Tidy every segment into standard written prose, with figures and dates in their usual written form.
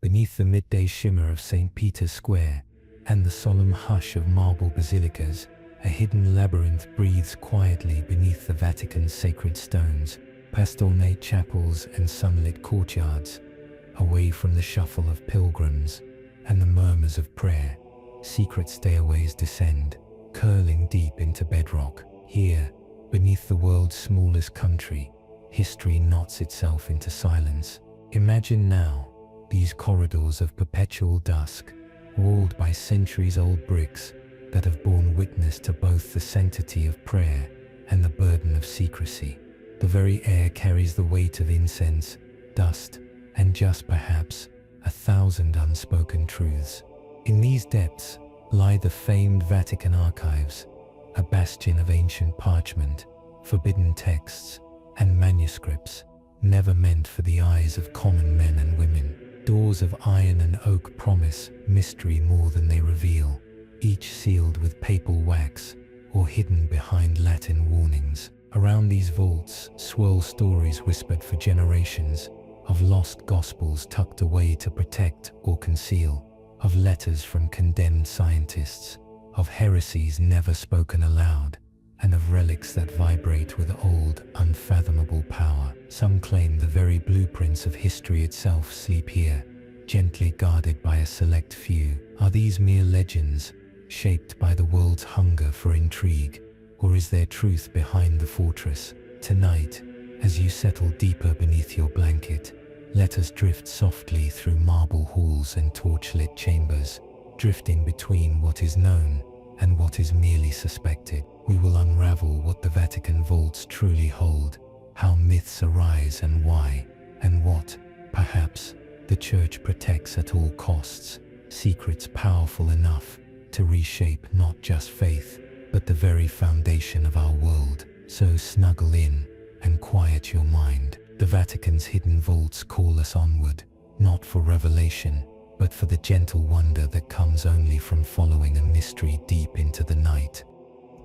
beneath the midday shimmer of St. Peter's Square and the solemn hush of marble basilicas, a hidden labyrinth breathes quietly beneath the Vatican's sacred stones, past ornate chapels and sunlit courtyards. Away from the shuffle of pilgrims and the murmurs of prayer, secret stairways descend, curling deep into bedrock. Here, beneath the world's smallest country, history knots itself into silence. Imagine now these corridors of perpetual dusk, walled by centuries-old bricks that have borne witness to both the sanctity of prayer and the burden of secrecy. The very air carries the weight of incense, dust, and just perhaps 1,000 unspoken truths. In these depths lie the famed Vatican Archives, a bastion of ancient parchment, forbidden texts, and manuscripts, never meant for the eyes of common men and women. Doors of iron and oak promise mystery more than they reveal, each sealed with papal wax or hidden behind Latin warnings. Around these vaults swirl stories whispered for generations, of lost gospels tucked away to protect or conceal, of letters from condemned scientists, of heresies never spoken aloud, and of relics that vibrate with old, unfathomable power. Some claim the very blueprints of history itself sleep here, gently guarded by a select few. Are these mere legends, shaped by the world's hunger for intrigue, or is there truth behind the fortress? Tonight, as you settle deeper beneath your blanket, let us drift softly through marble halls and torchlit chambers, drifting between what is known and what is merely suspected. We will unravel what the Vatican Vaults truly hold, how myths arise and why, and what, perhaps, the Church protects at all costs, secrets powerful enough to reshape not just faith, but the very foundation of our world. So snuggle in and quiet your mind. The Vatican's hidden vaults call us onward, not for revelation, but for the gentle wonder that comes only from following a mystery deep into the night.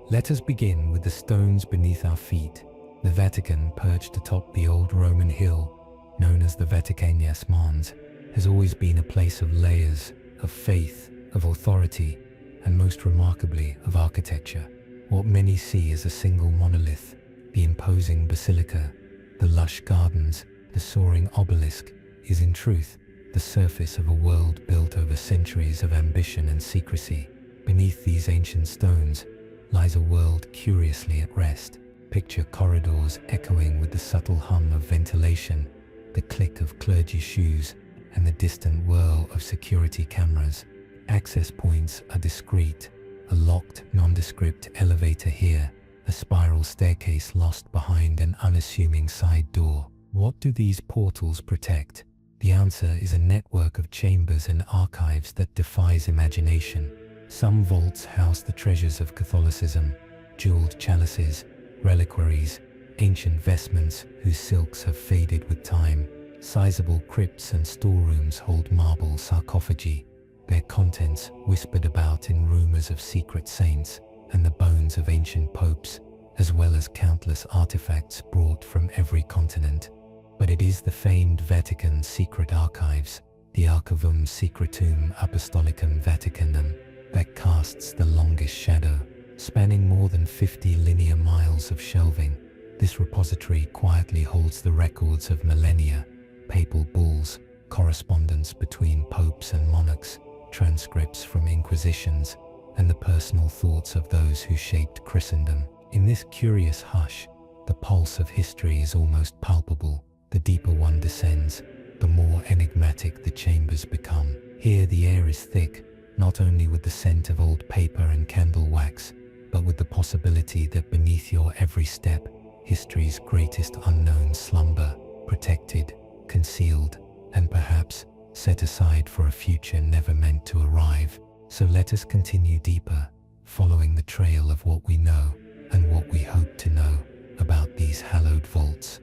Let us begin with the stones beneath our feet. The Vatican, perched atop the old Roman hill, known as the Vatican Vaults, has always been a place of layers, of faith, of authority, and most remarkably, of architecture. What many see as a single monolith, the imposing basilica, the lush gardens, the soaring obelisk, is in truth the surface of a world built over centuries of ambition and secrecy. Beneath these ancient stones lies a world curiously at rest. Picture corridors echoing with the subtle hum of ventilation, the click of clergy shoes, and the distant whirl of security cameras. Access points are discreet, a locked, nondescript elevator here, a spiral staircase lost behind an unassuming side door. What do these portals protect? The answer is a network of chambers and archives that defies imagination. Some vaults house the treasures of Catholicism, jeweled chalices, reliquaries, ancient vestments whose silks have faded with time. Sizable crypts and storerooms hold marble sarcophagi, their contents whispered about in rumors of secret saints and the bones of ancient popes, as well as countless artifacts brought from every continent. But it is the famed Vatican Secret Archives, the Archivum Secretum Apostolicum Vaticanum, that casts the longest shadow. Spanning more than 50 linear miles of shelving, this repository quietly holds the records of millennia, papal bulls, correspondence between popes and monarchs, transcripts from inquisitions, and the personal thoughts of those who shaped Christendom. In this curious hush, the pulse of history is almost palpable. The deeper one descends, the more enigmatic the chambers become. Here the air is thick, not only with the scent of old paper and candle wax, but with the possibility that beneath your every step, history's greatest unknowns slumber, protected, concealed, and perhaps set aside for a future never meant to arrive. So let us continue deeper, following the trail of what we know and what we hope to know about these hallowed vaults.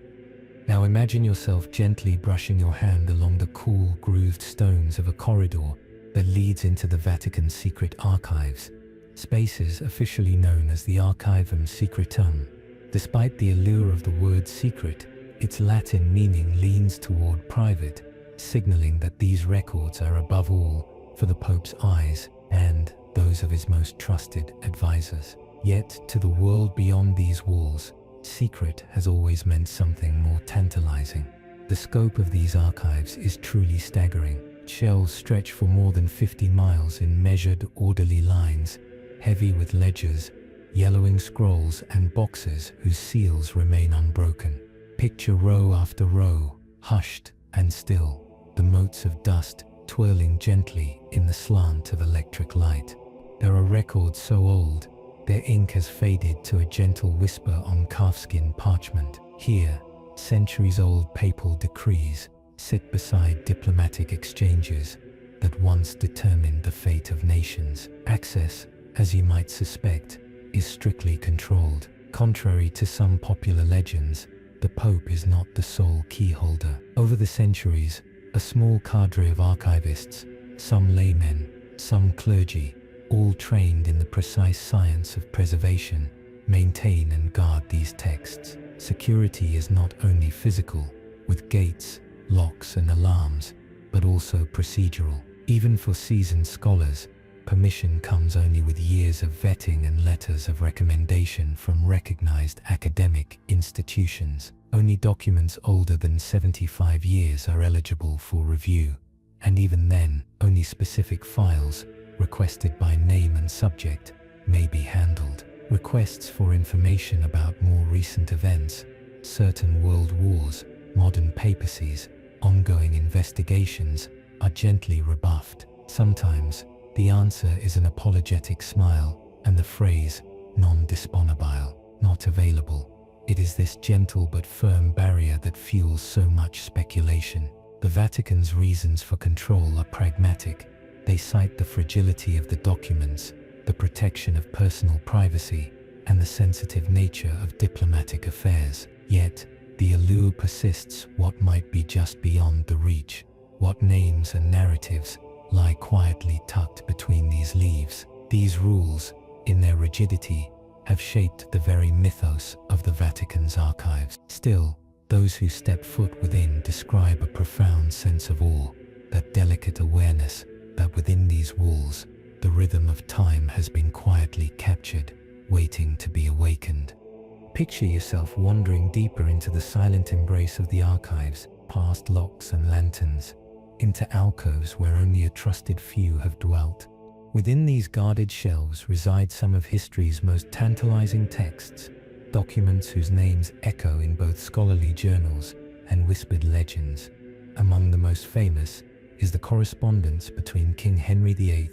Now imagine yourself gently brushing your hand along the cool, grooved stones of a corridor that leads into the Vatican Secret Archives, spaces officially known as the Archivum Secretum. Despite the allure of the word secret, its Latin meaning leans toward private, signaling that these records are above all for the Pope's eyes and those of his most trusted advisors. Yet, to the world beyond these walls, secret has always meant something more tantalizing. The scope of these archives is truly staggering. Shelves stretch for more than 50 miles in measured, orderly lines, heavy with ledgers, yellowing scrolls, and boxes whose seals remain unbroken. Picture row after row, hushed and still, the motes of dust twirling gently in the slant of electric light. There are records so old, their ink has faded to a gentle whisper on calfskin parchment. Here, centuries-old papal decrees sit beside diplomatic exchanges that once determined the fate of nations. Access, as you might suspect, is strictly controlled. Contrary to some popular legends, the Pope is not the sole key holder. Over the centuries, a small cadre of archivists, some laymen, some clergy, all trained in the precise science of preservation, maintain and guard these texts. Security is not only physical, with gates, locks and alarms, but also procedural. Even for seasoned scholars, permission comes only with years of vetting and letters of recommendation from recognized academic institutions. Only documents older than 75 years are eligible for review, and even then, only specific files, requested by name and subject, may be handled. Requests for information about more recent events, certain world wars, modern papacies, ongoing investigations, are gently rebuffed. Sometimes, the answer is an apologetic smile and the phrase, non disponibile, not available. It is this gentle but firm barrier that fuels so much speculation. The Vatican's reasons for control are pragmatic. They cite the fragility of the documents, the protection of personal privacy, and the sensitive nature of diplomatic affairs. Yet, the allure persists. What might be just beyond the reach? What names and narratives lie quietly tucked between these leaves? These rules, in their rigidity, have shaped the very mythos of the Vatican's archives. Still, those who step foot within describe a profound sense of awe, that delicate awareness that within these walls, the rhythm of time has been quietly captured, waiting to be awakened. Picture yourself wandering deeper into the silent embrace of the archives, past locks and lanterns, into alcoves where only a trusted few have dwelt. Within these guarded shelves reside some of history's most tantalizing texts, documents whose names echo in both scholarly journals and whispered legends. Among the most famous is the correspondence between King Henry VIII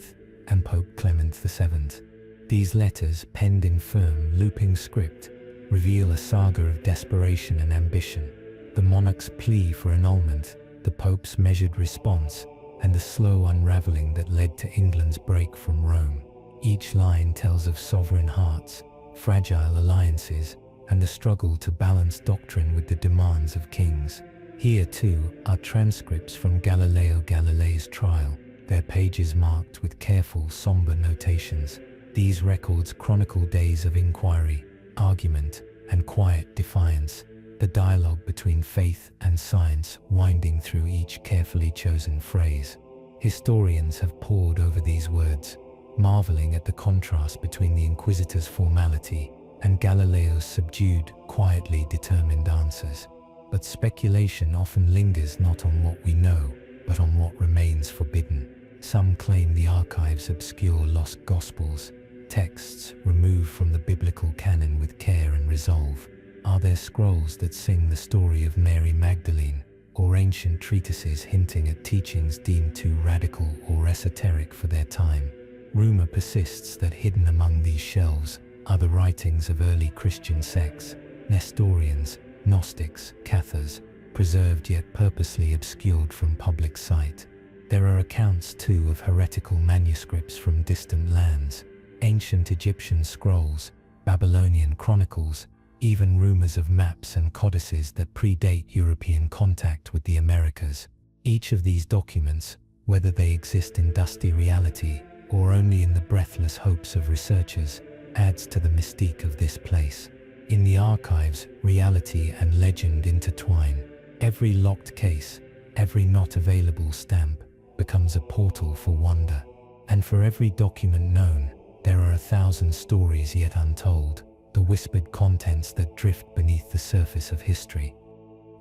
and Pope Clement VII. These letters, penned in firm, looping script, reveal a saga of desperation and ambition. The monarch's plea for annulment, the Pope's measured response, and the slow unraveling that led to England's break from Rome. Each line tells of sovereign hearts, fragile alliances, and the struggle to balance doctrine with the demands of kings. Here, too, are transcripts from Galileo Galilei's trial, their pages marked with careful, somber notations. These records chronicle days of inquiry, argument, and quiet defiance, the dialogue between faith and science winding through each carefully chosen phrase. Historians have pored over these words, marveling at the contrast between the Inquisitor's formality and Galileo's subdued, quietly determined answers. But speculation often lingers not on what we know, but on what remains forbidden. Some claim the archives obscure lost gospels, texts removed from the biblical canon with care and resolve. Are there scrolls that sing the story of Mary Magdalene, or ancient treatises hinting at teachings deemed too radical or esoteric for their time? Rumor persists that hidden among these shelves are the writings of early Christian sects, Nestorians, Gnostics, Cathars, preserved yet purposely obscured from public sight. There are accounts too of heretical manuscripts from distant lands, ancient Egyptian scrolls, Babylonian chronicles, even rumors of maps and codices that predate European contact with the Americas. Each of these documents, whether they exist in dusty reality or only in the breathless hopes of researchers, adds to the mystique of this place. In the archives, reality and legend intertwine. Every locked case, Every not available stamp becomes a portal for wonder. And for every document known, there are 1,000 stories yet untold, the whispered contents that drift beneath the surface of history.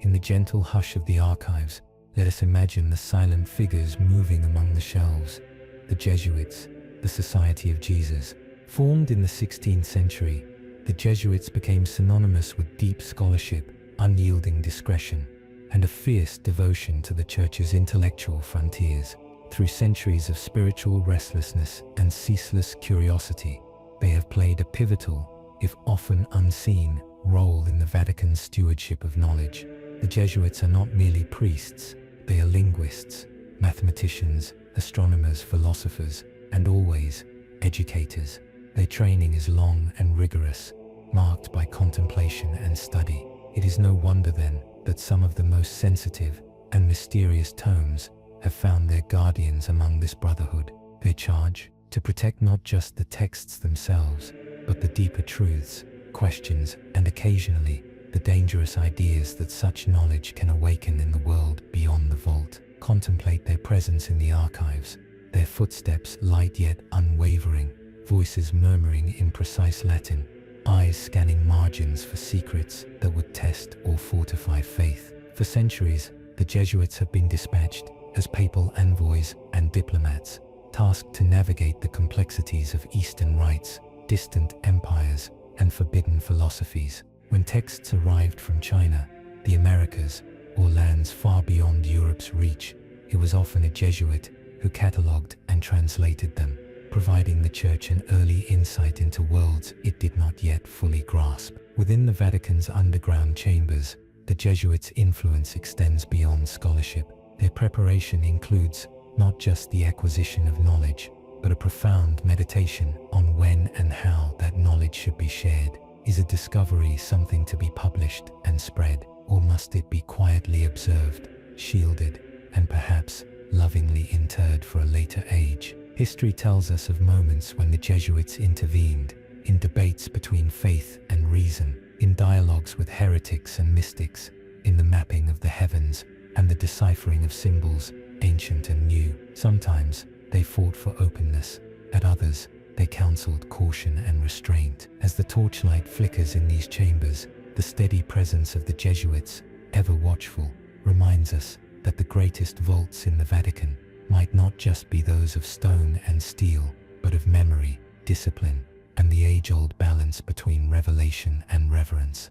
In the gentle hush of the archives, let us imagine the silent figures moving among the shelves. The Jesuits, the Society of Jesus. Formed in the 16th century, the Jesuits became synonymous with deep scholarship, unyielding discretion, and a fierce devotion to the Church's intellectual frontiers. Through centuries of spiritual restlessness and ceaseless curiosity, they have played a pivotal, if often unseen, role in the Vatican's stewardship of knowledge. The Jesuits are not merely priests, they are linguists, mathematicians, astronomers, philosophers, and always educators. Their training is long and rigorous, marked by contemplation and study. It is no wonder then that some of the most sensitive and mysterious tomes have found their guardians among this brotherhood. Their charge, to protect not just the texts themselves, but the deeper truths, questions, and occasionally the dangerous ideas that such knowledge can awaken in the world beyond the vault. Contemplate their presence in the archives, their footsteps light yet unwavering, voices murmuring in precise Latin, eyes scanning margins for secrets that would test or fortify faith. For centuries, the Jesuits have been dispatched as papal envoys and diplomats, tasked to navigate the complexities of Eastern rites, distant empires, and forbidden philosophies. When texts arrived from China, the Americas, or lands far beyond Europe's reach, it was often a Jesuit who catalogued and translated them, providing the Church an early insight into worlds it did not yet fully grasp. Within the Vatican's underground chambers, the Jesuits' influence extends beyond scholarship. Their preparation includes not just the acquisition of knowledge, but a profound meditation on when and how that knowledge should be shared. Is a discovery something to be published and spread, or must it be quietly observed, shielded, and perhaps lovingly interred for a later age? History tells us of moments when the Jesuits intervened, in debates between faith and reason, in dialogues with heretics and mystics, in the mapping of the heavens and the deciphering of symbols, ancient and new. Sometimes they fought for openness, at others they counseled caution and restraint. As the torchlight flickers in these chambers, the steady presence of the Jesuits, ever watchful, reminds us that the greatest vaults in the Vatican might not just be those of stone and steel, but of memory, discipline, and the age-old balance between revelation and reverence.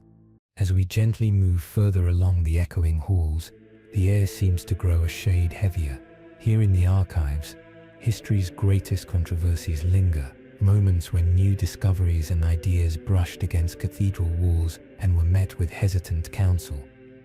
As we gently move further along the echoing halls, the air seems to grow a shade heavier. Here in the archives, history's greatest controversies linger, moments when new discoveries and ideas brushed against cathedral walls and were met with hesitant counsel,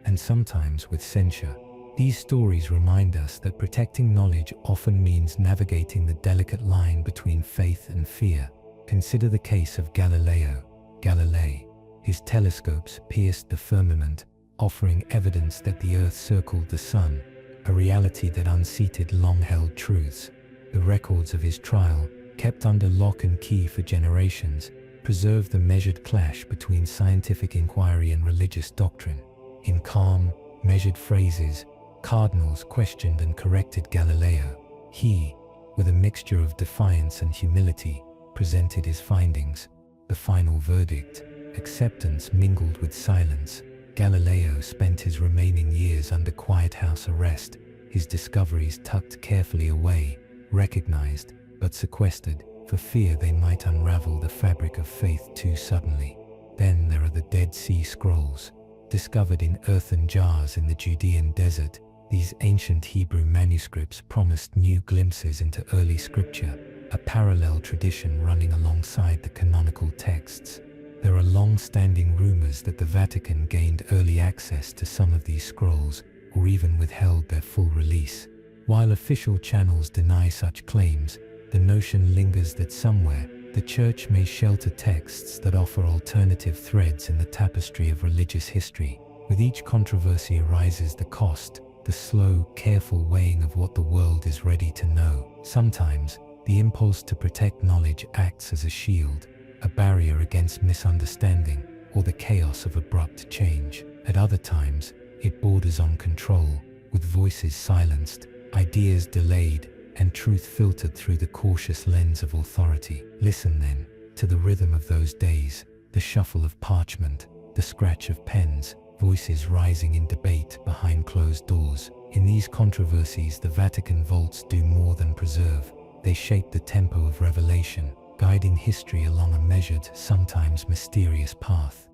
and sometimes with censure. These stories remind us that protecting knowledge often means navigating the delicate line between faith and fear. Consider the case of Galileo Galilei. His telescopes pierced the firmament, offering evidence that the Earth circled the Sun, a reality that unseated long-held truths. The records of his trial, kept under lock and key for generations, preserve the measured clash between scientific inquiry and religious doctrine. In calm, measured phrases, cardinals questioned and corrected Galileo. He, with a mixture of defiance and humility, presented his findings. The final verdict, acceptance mingled with silence. Galileo spent his remaining years under quiet house arrest, his discoveries tucked carefully away, recognized but sequestered, for fear they might unravel the fabric of faith too suddenly. Then there are the Dead Sea Scrolls, discovered in earthen jars in the Judean desert. These ancient Hebrew manuscripts promised new glimpses into early scripture, a parallel tradition running alongside the canonical texts. There are long-standing rumors that the Vatican gained early access to some of these scrolls, or even withheld their full release. While official channels deny such claims, the notion lingers that somewhere, the Church may shelter texts that offer alternative threads in the tapestry of religious history. With each controversy arises the cost, the slow, careful weighing of what the world is ready to know. Sometimes, the impulse to protect knowledge acts as a shield, a barrier against misunderstanding or the chaos of abrupt change. At other times, it borders on control, with voices silenced, ideas delayed, and truth filtered through the cautious lens of authority. Listen then to the rhythm of those days, the shuffle of parchment, the scratch of pens, voices rising in debate behind closed doors. In these controversies, the Vatican Vaults do more than preserve. They shape the tempo of revelation, guiding history along a measured, sometimes mysterious path.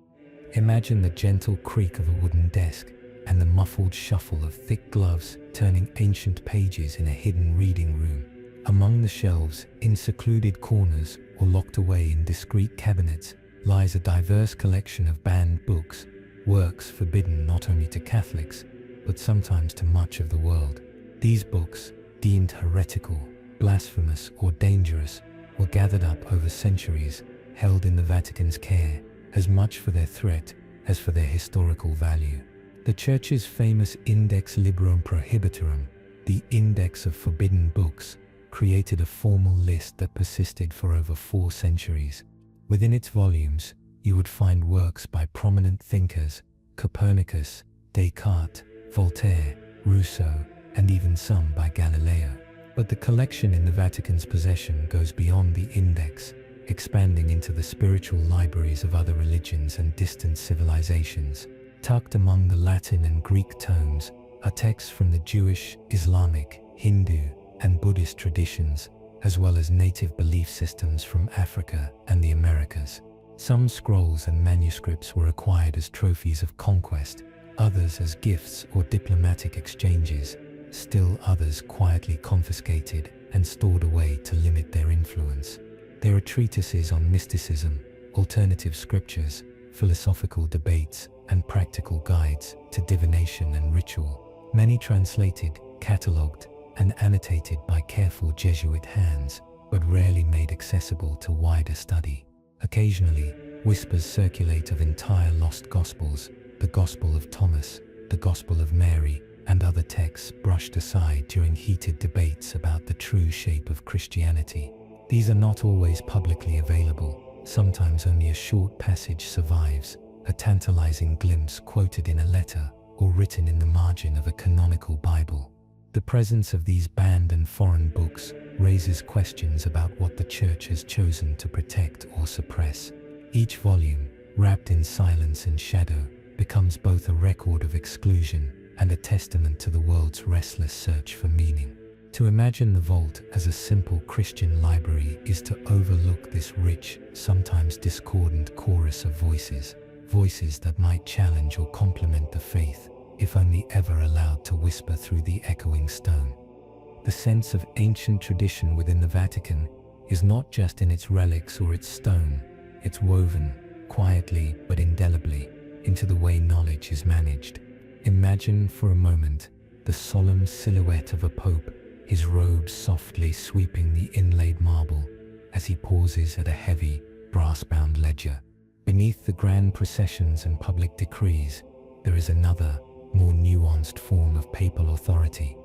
Imagine the gentle creak of a wooden desk and the muffled shuffle of thick gloves turning ancient pages in a hidden reading room. Among the shelves, in secluded corners or locked away in discreet cabinets, lies a diverse collection of banned books, works forbidden not only to Catholics, but sometimes to much of the world. These books, deemed heretical, blasphemous, or dangerous, were gathered up over centuries, held in the Vatican's care, as much for their threat as for their historical value. The Church's famous Index Librorum Prohibitorum, the Index of Forbidden Books, created a formal list that persisted for over 4 centuries. Within its volumes, you would find works by prominent thinkers, Copernicus, Descartes, Voltaire, Rousseau, and even some by Galileo. But the collection in the Vatican's possession goes beyond the index, expanding into the spiritual libraries of other religions and distant civilizations. Tucked among the Latin and Greek tomes are texts from the Jewish, Islamic, Hindu, and Buddhist traditions, as well as native belief systems from Africa and the Americas. Some scrolls and manuscripts were acquired as trophies of conquest, others as gifts or diplomatic exchanges, still others quietly confiscated and stored away to limit their influence. There are treatises on mysticism, alternative scriptures, philosophical debates, and practical guides to divination and ritual, many translated, catalogued, and annotated by careful Jesuit hands, but rarely made accessible to wider study. Occasionally, whispers circulate of entire lost Gospels, the Gospel of Thomas, the Gospel of Mary, and other texts brushed aside during heated debates about the true shape of Christianity. These are not always publicly available. Sometimes only a short passage survives, a tantalizing glimpse quoted in a letter or written in the margin of a canonical Bible. The presence of these banned and foreign books raises questions about what the Church has chosen to protect or suppress. Each volume, wrapped in silence and shadow, becomes both a record of exclusion and a testament to the world's restless search for meaning. To imagine the vault as a simple Christian library is to overlook this rich, sometimes discordant chorus of voices that might challenge or complement the faith, if only ever allowed to whisper through the echoing stone. The sense of ancient tradition within the Vatican is not just in its relics or its stone, it's woven, quietly but indelibly, into the way knowledge is managed. Imagine for a moment the solemn silhouette of a pope, his robes softly sweeping the inlaid marble as he pauses at a heavy, brass-bound ledger. Beneath the grand processions and public decrees, there is another, more nuanced form of papal authority,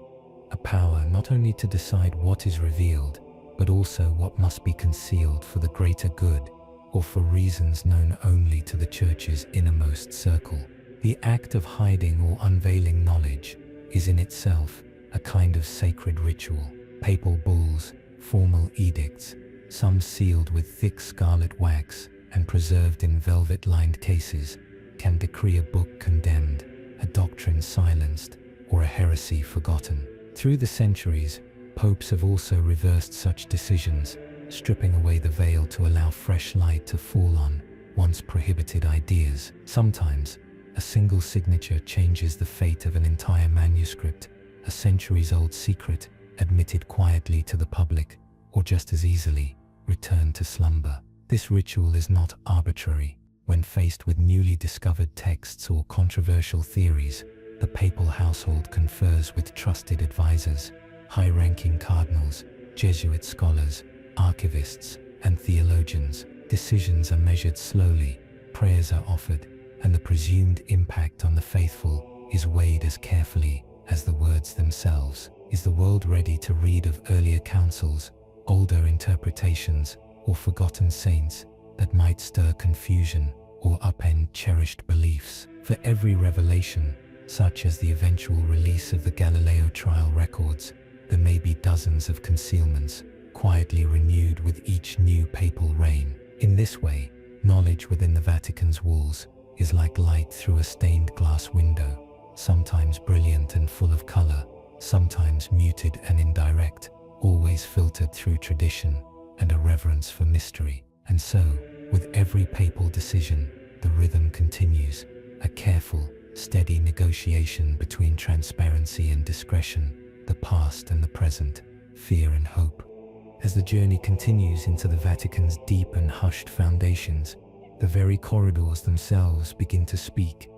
a power not only to decide what is revealed, but also what must be concealed for the greater good, or for reasons known only to the Church's innermost circle. The act of hiding or unveiling knowledge is in itself a kind of sacred ritual. Papal bulls, formal edicts, some sealed with thick scarlet wax and preserved in velvet-lined cases, can decree a book condemned, a doctrine silenced, or a heresy forgotten. Through the centuries, popes have also reversed such decisions, stripping away the veil to allow fresh light to fall on once prohibited ideas. Sometimes, a single signature changes the fate of an entire manuscript, a centuries-old secret admitted quietly to the public, or just as easily returned to slumber. This ritual is not arbitrary. When faced with newly discovered texts or controversial theories, the papal household confers with trusted advisors, high-ranking cardinals, Jesuit scholars, archivists, and theologians. Decisions are measured slowly, prayers are offered, and the presumed impact on the faithful is weighed as carefully as the words themselves. Is the world ready to read of earlier councils, older interpretations, or forgotten saints that might stir confusion or upend cherished beliefs? For every revelation, such as the eventual release of the Galileo trial records. There may be dozens of concealments, quietly renewed with each new papal reign. In this way, knowledge within the Vatican's walls is like light through a stained glass window, sometimes brilliant and full of color, sometimes muted and indirect, always filtered through tradition and a reverence for mystery. And so, with every papal decision, the rhythm continues, a careful, steady negotiation between transparency and discretion, the past and the present, fear and hope. As the journey continues into the Vatican's deep and hushed foundations, the very corridors themselves begin to speak,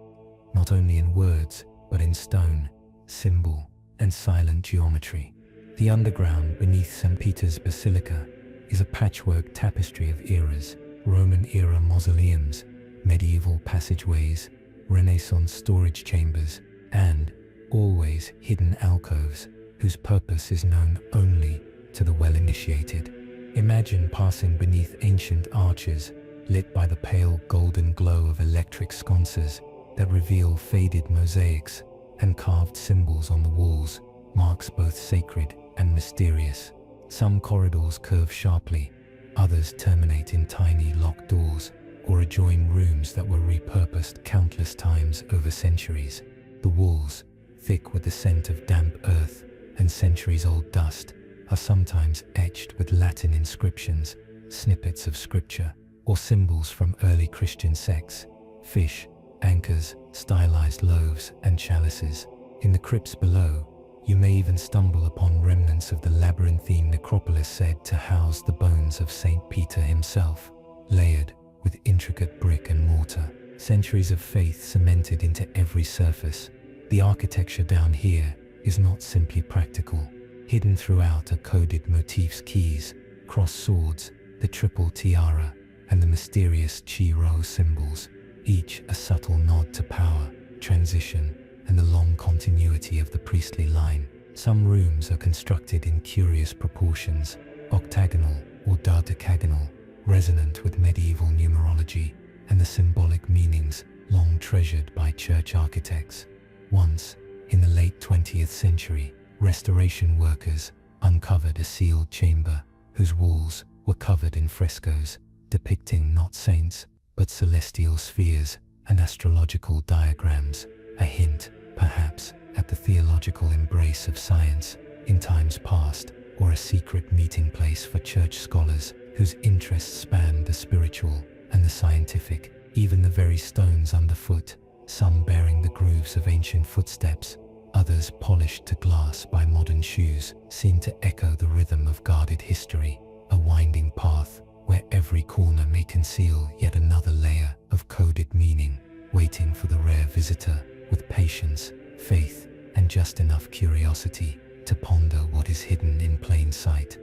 not only in words, but in stone, symbol, and silent geometry. The underground beneath St. Peter's Basilica is a patchwork tapestry of eras: Roman-era mausoleums, medieval passageways, Renaissance storage chambers, and, always, hidden alcoves, whose purpose is known only to the well-initiated. Imagine passing beneath ancient arches, lit by the pale golden glow of electric sconces that reveal faded mosaics and carved symbols on the walls, marks both sacred and mysterious. Some corridors curve sharply, others terminate in tiny locked doors, or adjoin rooms that were repurposed countless times over centuries. The walls, thick with the scent of damp earth and centuries-old dust, are sometimes etched with Latin inscriptions, snippets of scripture, or symbols from early Christian sects: fish, anchors, stylized loaves, and chalices. In the crypts below, you may even stumble upon remnants of the labyrinthine necropolis said to house the bones of Saint Peter himself, layered with intricate brick and mortar, centuries of faith cemented into every surface. The architecture down here is not simply practical. Hidden throughout are coded motifs: keys, crossed swords, the triple tiara, and the mysterious Chi-Rho symbols, each a subtle nod to power, transition, and the long continuity of the priestly line. Some rooms are constructed in curious proportions, octagonal or dodecagonal, resonant with medieval numerology and the symbolic meanings long treasured by church architects. Once, in the late 20th century, restoration workers uncovered a sealed chamber whose walls were covered in frescoes depicting not saints, but celestial spheres and astrological diagrams, a hint, perhaps, at the theological embrace of science in times past, or a secret meeting place for church scholars whose interests spanned the spiritual and the scientific. Even the very stones underfoot, some bearing the grooves of ancient footsteps, others polished to glass by modern shoes, seem to echo the rhythm of guarded history, a winding path where every corner may conceal yet another layer of coded meaning, waiting for the rare visitor with patience, faith, and just enough curiosity to ponder what is hidden in plain sight.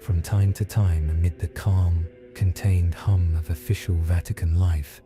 From time to time, amid the calm, contained hum of official Vatican life,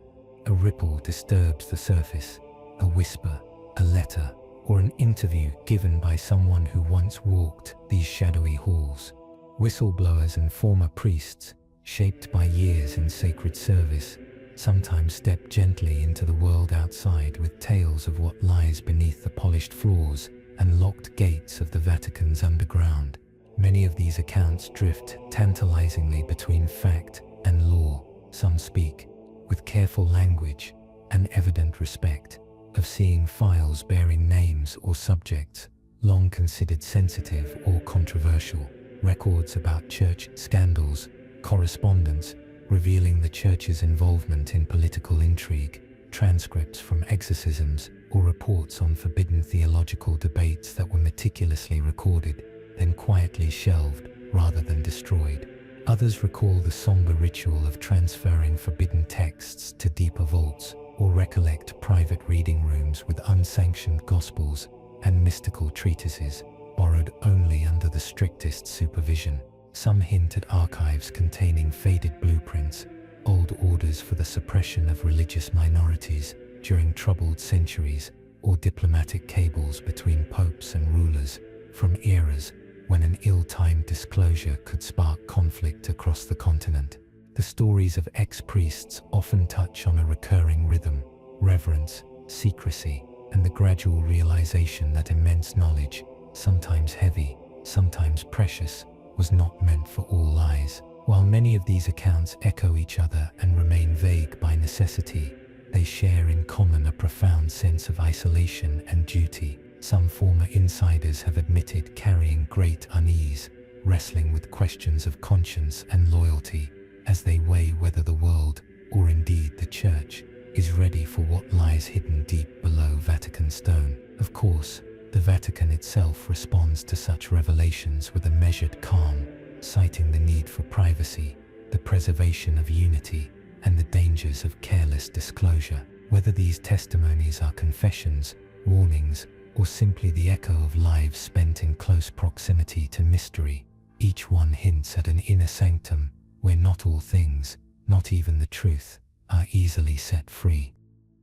a ripple disturbs the surface, a whisper, a letter, or an interview given by someone who once walked these shadowy halls. Whistleblowers and former priests, shaped by years in sacred service, sometimes step gently into the world outside with tales of what lies beneath the polished floors and locked gates of the Vatican's underground. Many of these accounts drift tantalizingly between fact and law. Some speak, with careful language and evident respect, of seeing files bearing names or subjects long considered sensitive or controversial, records about church scandals, correspondence revealing the church's involvement in political intrigue, transcripts from exorcisms, or reports on forbidden theological debates that were meticulously recorded, then quietly shelved rather than destroyed. Others recall the somber ritual of transferring forbidden texts to deeper vaults, or recollect private reading rooms with unsanctioned gospels and mystical treatises, borrowed only under the strictest supervision. Some hint at archives containing faded blueprints, old orders for the suppression of religious minorities during troubled centuries, or diplomatic cables between popes and rulers from eras when an ill-timed disclosure could spark conflict across the continent. The stories of ex-priests often touch on a recurring rhythm: reverence, secrecy, and the gradual realization that immense knowledge, sometimes heavy, sometimes precious, was not meant for all eyes. While many of these accounts echo each other and remain vague by necessity, they share in common a profound sense of isolation and duty. Some former insiders have admitted carrying great unease, wrestling with questions of conscience and loyalty, as they weigh whether the world, or indeed the Church, is ready for what lies hidden deep below Vatican stone. Of course, the Vatican itself responds to such revelations with a measured calm, citing the need for privacy, the preservation of unity, and the dangers of careless disclosure. Whether these testimonies are confessions, warnings, or simply the echo of lives spent in close proximity to mystery, each one hints at an inner sanctum where not all things, not even the truth, are easily set free.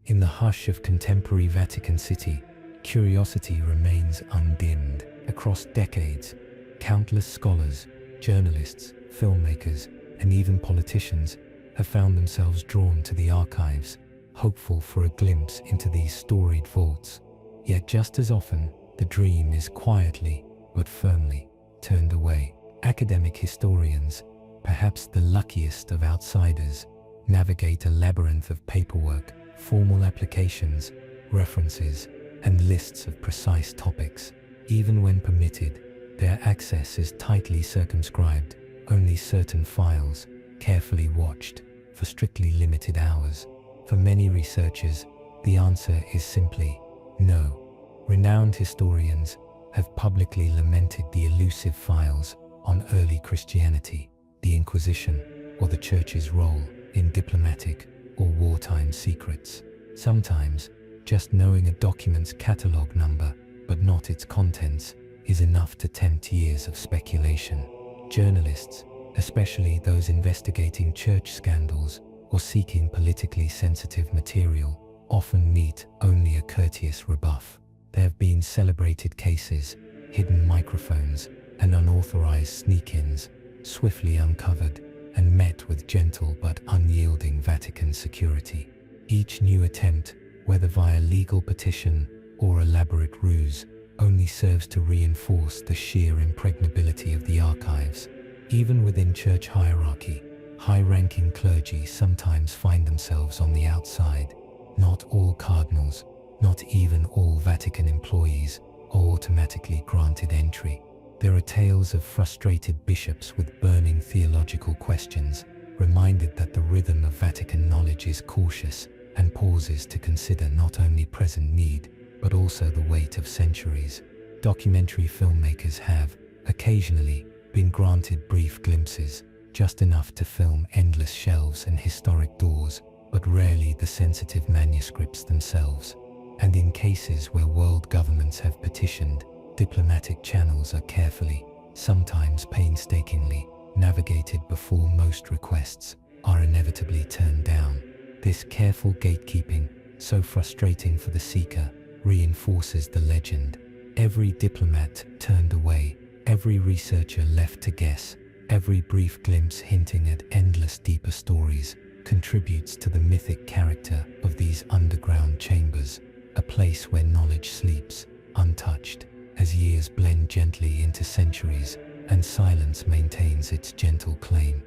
In the hush of contemporary Vatican City, curiosity remains undimmed. Across decades, countless scholars, journalists, filmmakers, and even politicians have found themselves drawn to the archives, hopeful for a glimpse into these storied vaults. Yet just as often, the dream is quietly, but firmly, turned away. Academic historians, perhaps the luckiest of outsiders, navigate a labyrinth of paperwork, formal applications, references, and lists of precise topics. Even when permitted, their access is tightly circumscribed, only certain files, carefully watched, for strictly limited hours. For many researchers, the answer is simply no. Renowned historians have publicly lamented the elusive files on early Christianity, the Inquisition, or the Church's role in diplomatic or wartime secrets. Sometimes, just knowing a document's catalogue number, but not its contents, is enough to tempt years of speculation. Journalists, especially those investigating church scandals or seeking politically sensitive material, often meet only a courteous rebuff. There have been celebrated cases, hidden microphones, and unauthorized sneak-ins, swiftly uncovered and met with gentle but unyielding Vatican security. Each new attempt, whether via legal petition or elaborate ruse, only serves to reinforce the sheer impregnability of the archives. Even within church hierarchy, high-ranking clergy sometimes find themselves on the outside. Not all cardinals, not even all Vatican employees, are automatically granted entry. There are tales of frustrated bishops with burning theological questions, reminded that the rhythm of Vatican knowledge is cautious and pauses to consider not only present need, but also the weight of centuries. Documentary filmmakers have, occasionally, been granted brief glimpses, just enough to film endless shelves and historic doors, but rarely the sensitive manuscripts themselves. And in cases where world governments have petitioned, diplomatic channels are carefully, sometimes painstakingly, navigated before most requests are inevitably turned down. This careful gatekeeping, so frustrating for the seeker, reinforces the legend. Every diplomat turned away, every researcher left to guess, every brief glimpse hinting at endless deeper stories, contributes to the mythic character of these underground chambers, a place where knowledge sleeps, untouched, as years blend gently into centuries and silence maintains its gentle claim.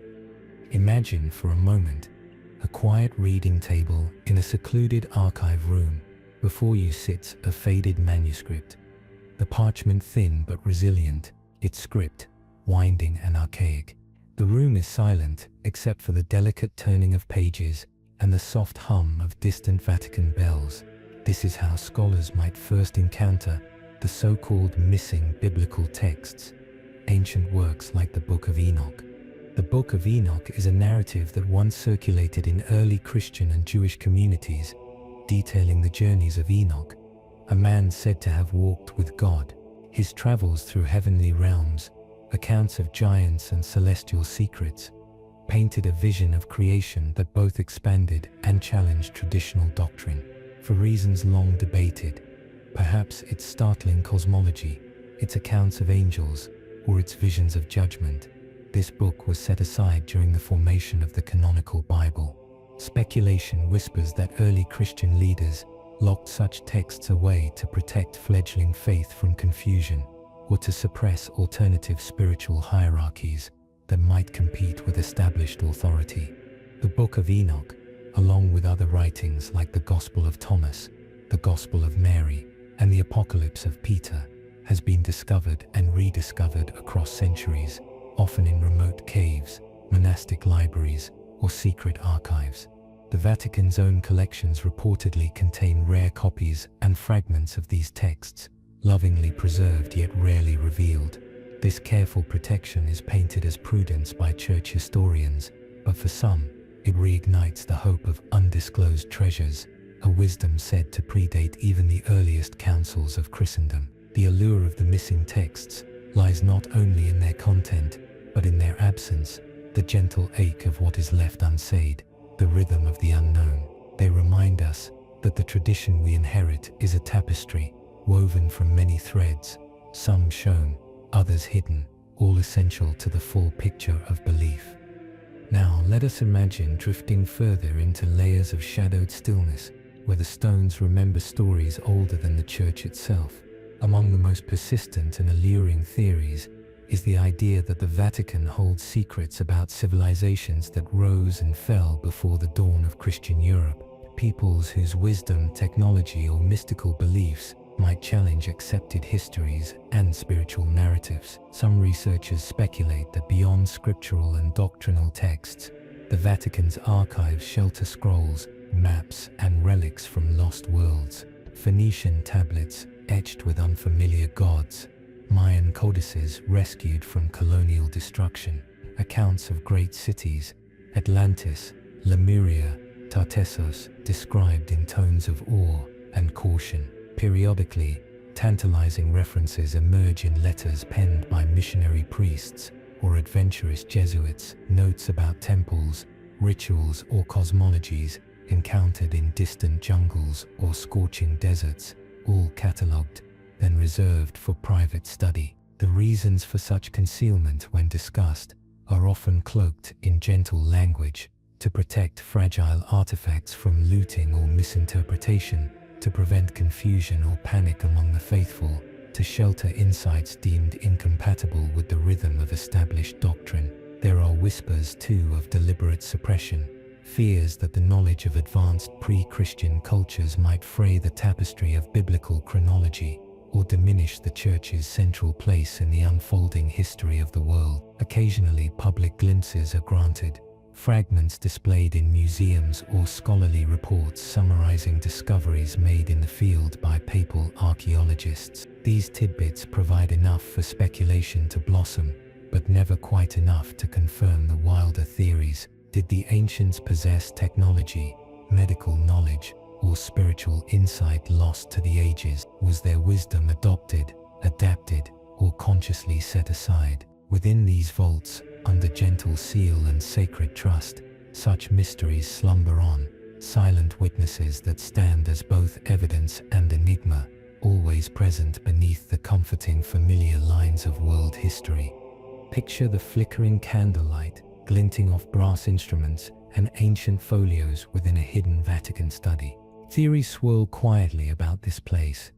Imagine for a moment a quiet reading table in a secluded archive room. Before you sits a faded manuscript, the parchment thin but resilient, its script winding and archaic. The room is silent except for the delicate turning of pages and the soft hum of distant Vatican bells. This is how scholars might first encounter the so-called missing biblical texts, ancient works like the Book of Enoch. The Book of Enoch is a narrative that once circulated in early Christian and Jewish communities, detailing the journeys of Enoch, a man said to have walked with God, his travels through heavenly realms, accounts of giants and celestial secrets, painted a vision of creation that both expanded and challenged traditional doctrine. For reasons long debated, perhaps its startling cosmology, its accounts of angels, or its visions of judgment, this book was set aside during the formation of the canonical Bible. Speculation whispers that early Christian leaders, locked such texts away to protect fledgling faith from confusion or to suppress alternative spiritual hierarchies that might compete with established authority. The Book of Enoch, along with other writings like the Gospel of Thomas, the Gospel of Mary, and the Apocalypse of Peter, has been discovered and rediscovered across centuries, often in remote caves, monastic libraries, or secret archives. The Vatican's own collections reportedly contain rare copies and fragments of these texts, lovingly preserved yet rarely revealed. This careful protection is painted as prudence by church historians, but for some, it reignites the hope of undisclosed treasures, a wisdom said to predate even the earliest councils of Christendom. The allure of the missing texts lies not only in their content, but in their absence, the gentle ache of what is left unsaid, the rhythm of the unknown. They remind us that the tradition we inherit is a tapestry, woven from many threads, some shown, others hidden, all essential to the full picture of belief. Now let us imagine drifting further into layers of shadowed stillness, where the stones remember stories older than the church itself. Among the most persistent and alluring theories is the idea that the Vatican holds secrets about civilizations that rose and fell before the dawn of Christian Europe, peoples whose wisdom, technology, or mystical beliefs might challenge accepted histories and spiritual narratives. Some researchers speculate that beyond scriptural and doctrinal texts, the Vatican's archives shelter scrolls, maps, and relics from lost worlds, Phoenician tablets etched with unfamiliar gods, Mayan codices rescued from colonial destruction, accounts of great cities, Atlantis, Lemuria, Tartessos, described in tones of awe and caution. Periodically, tantalizing references emerge in letters penned by missionary priests or adventurous Jesuits, notes about temples, rituals, or cosmologies encountered in distant jungles or scorching deserts, all catalogued, then reserved for private study. The reasons for such concealment, when discussed, are often cloaked in gentle language to protect fragile artifacts from looting or misinterpretation, to prevent confusion or panic among the faithful, to shelter insights deemed incompatible with the rhythm of established doctrine. There are whispers, too, of deliberate suppression, fears that the knowledge of advanced pre-Christian cultures might fray the tapestry of biblical chronology, or diminish the Church's central place in the unfolding history of the world. Occasionally, public glimpses are granted, fragments displayed in museums or scholarly reports summarizing discoveries made in the field by papal archaeologists. These tidbits provide enough for speculation to blossom, but never quite enough to confirm the wilder theories. Did the ancients possess technology, medical knowledge, or spiritual insight lost to the ages? Was their wisdom adopted, adapted, or consciously set aside? Within these vaults, under gentle seal and sacred trust, such mysteries slumber on, silent witnesses that stand as both evidence and enigma, always present beneath the comforting familiar lines of world history. Picture the flickering candlelight, glinting off brass instruments and ancient folios within a hidden Vatican study. Theories swirl quietly about this place,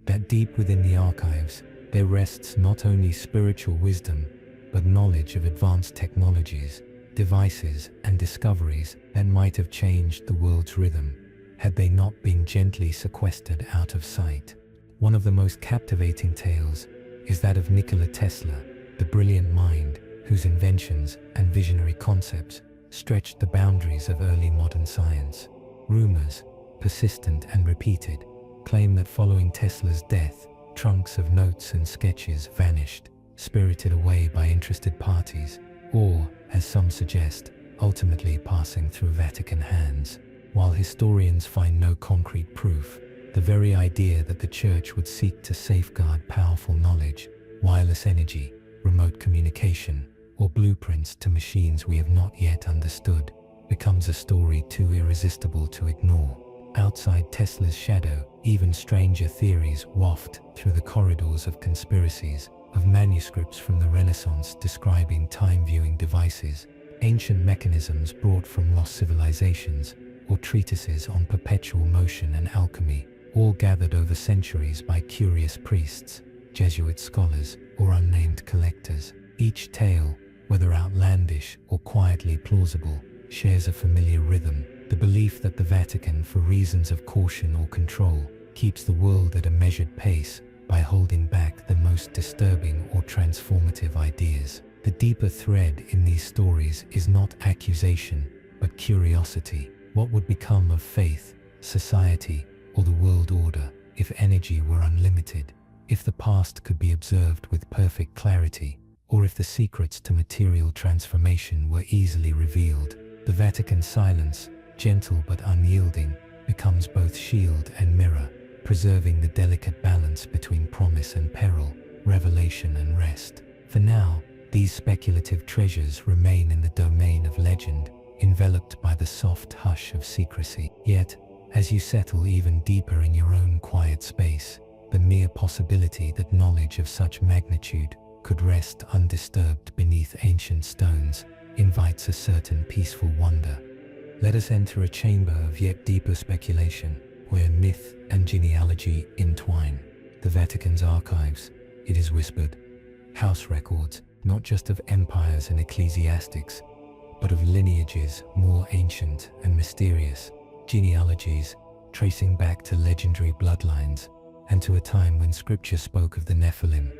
that deep within the archives, there rests not only spiritual wisdom, but knowledge of advanced technologies, devices, and discoveries that might have changed the world's rhythm, had they not been gently sequestered out of sight. One of the most captivating tales is that of Nikola Tesla, the brilliant mind whose inventions and visionary concepts stretched the boundaries of early modern science. Rumors, persistent and repeated, claim that following Tesla's death, trunks of notes and sketches vanished, spirited away by interested parties, or, as some suggest, ultimately passing through Vatican hands. While historians find no concrete proof, the very idea that the Church would seek to safeguard powerful knowledge, wireless energy, remote communication, or blueprints to machines we have not yet understood, becomes a story too irresistible to ignore. Outside Tesla's shadow, even stranger theories waft through the corridors of conspiracies, of manuscripts from the Renaissance describing time-viewing devices, ancient mechanisms brought from lost civilizations, or treatises on perpetual motion and alchemy, all gathered over centuries by curious priests, Jesuit scholars, or unnamed collectors. Each tale, whether outlandish or quietly plausible, shares a familiar rhythm: the belief that the Vatican, for reasons of caution or control, keeps the world at a measured pace by holding back the most disturbing or transformative ideas. The deeper thread in these stories is not accusation, but curiosity. What would become of faith, society, or the world order if energy were unlimited, if the past could be observed with perfect clarity, or if the secrets to material transformation were easily revealed? The Vatican's silence, gentle but unyielding, becomes both shield and mirror, preserving the delicate balance between promise and peril, revelation and rest. For now, these speculative treasures remain in the domain of legend, enveloped by the soft hush of secrecy. Yet, as you settle even deeper in your own quiet space, the mere possibility that knowledge of such magnitude could rest undisturbed beneath ancient stones invites a certain peaceful wonder. Let us enter a chamber of yet deeper speculation, where myth and genealogy entwine. The Vatican's archives, it is whispered, house records not just of empires and ecclesiastics, but of lineages more ancient and mysterious, genealogies tracing back to legendary bloodlines and to a time when Scripture spoke of the Nephilim,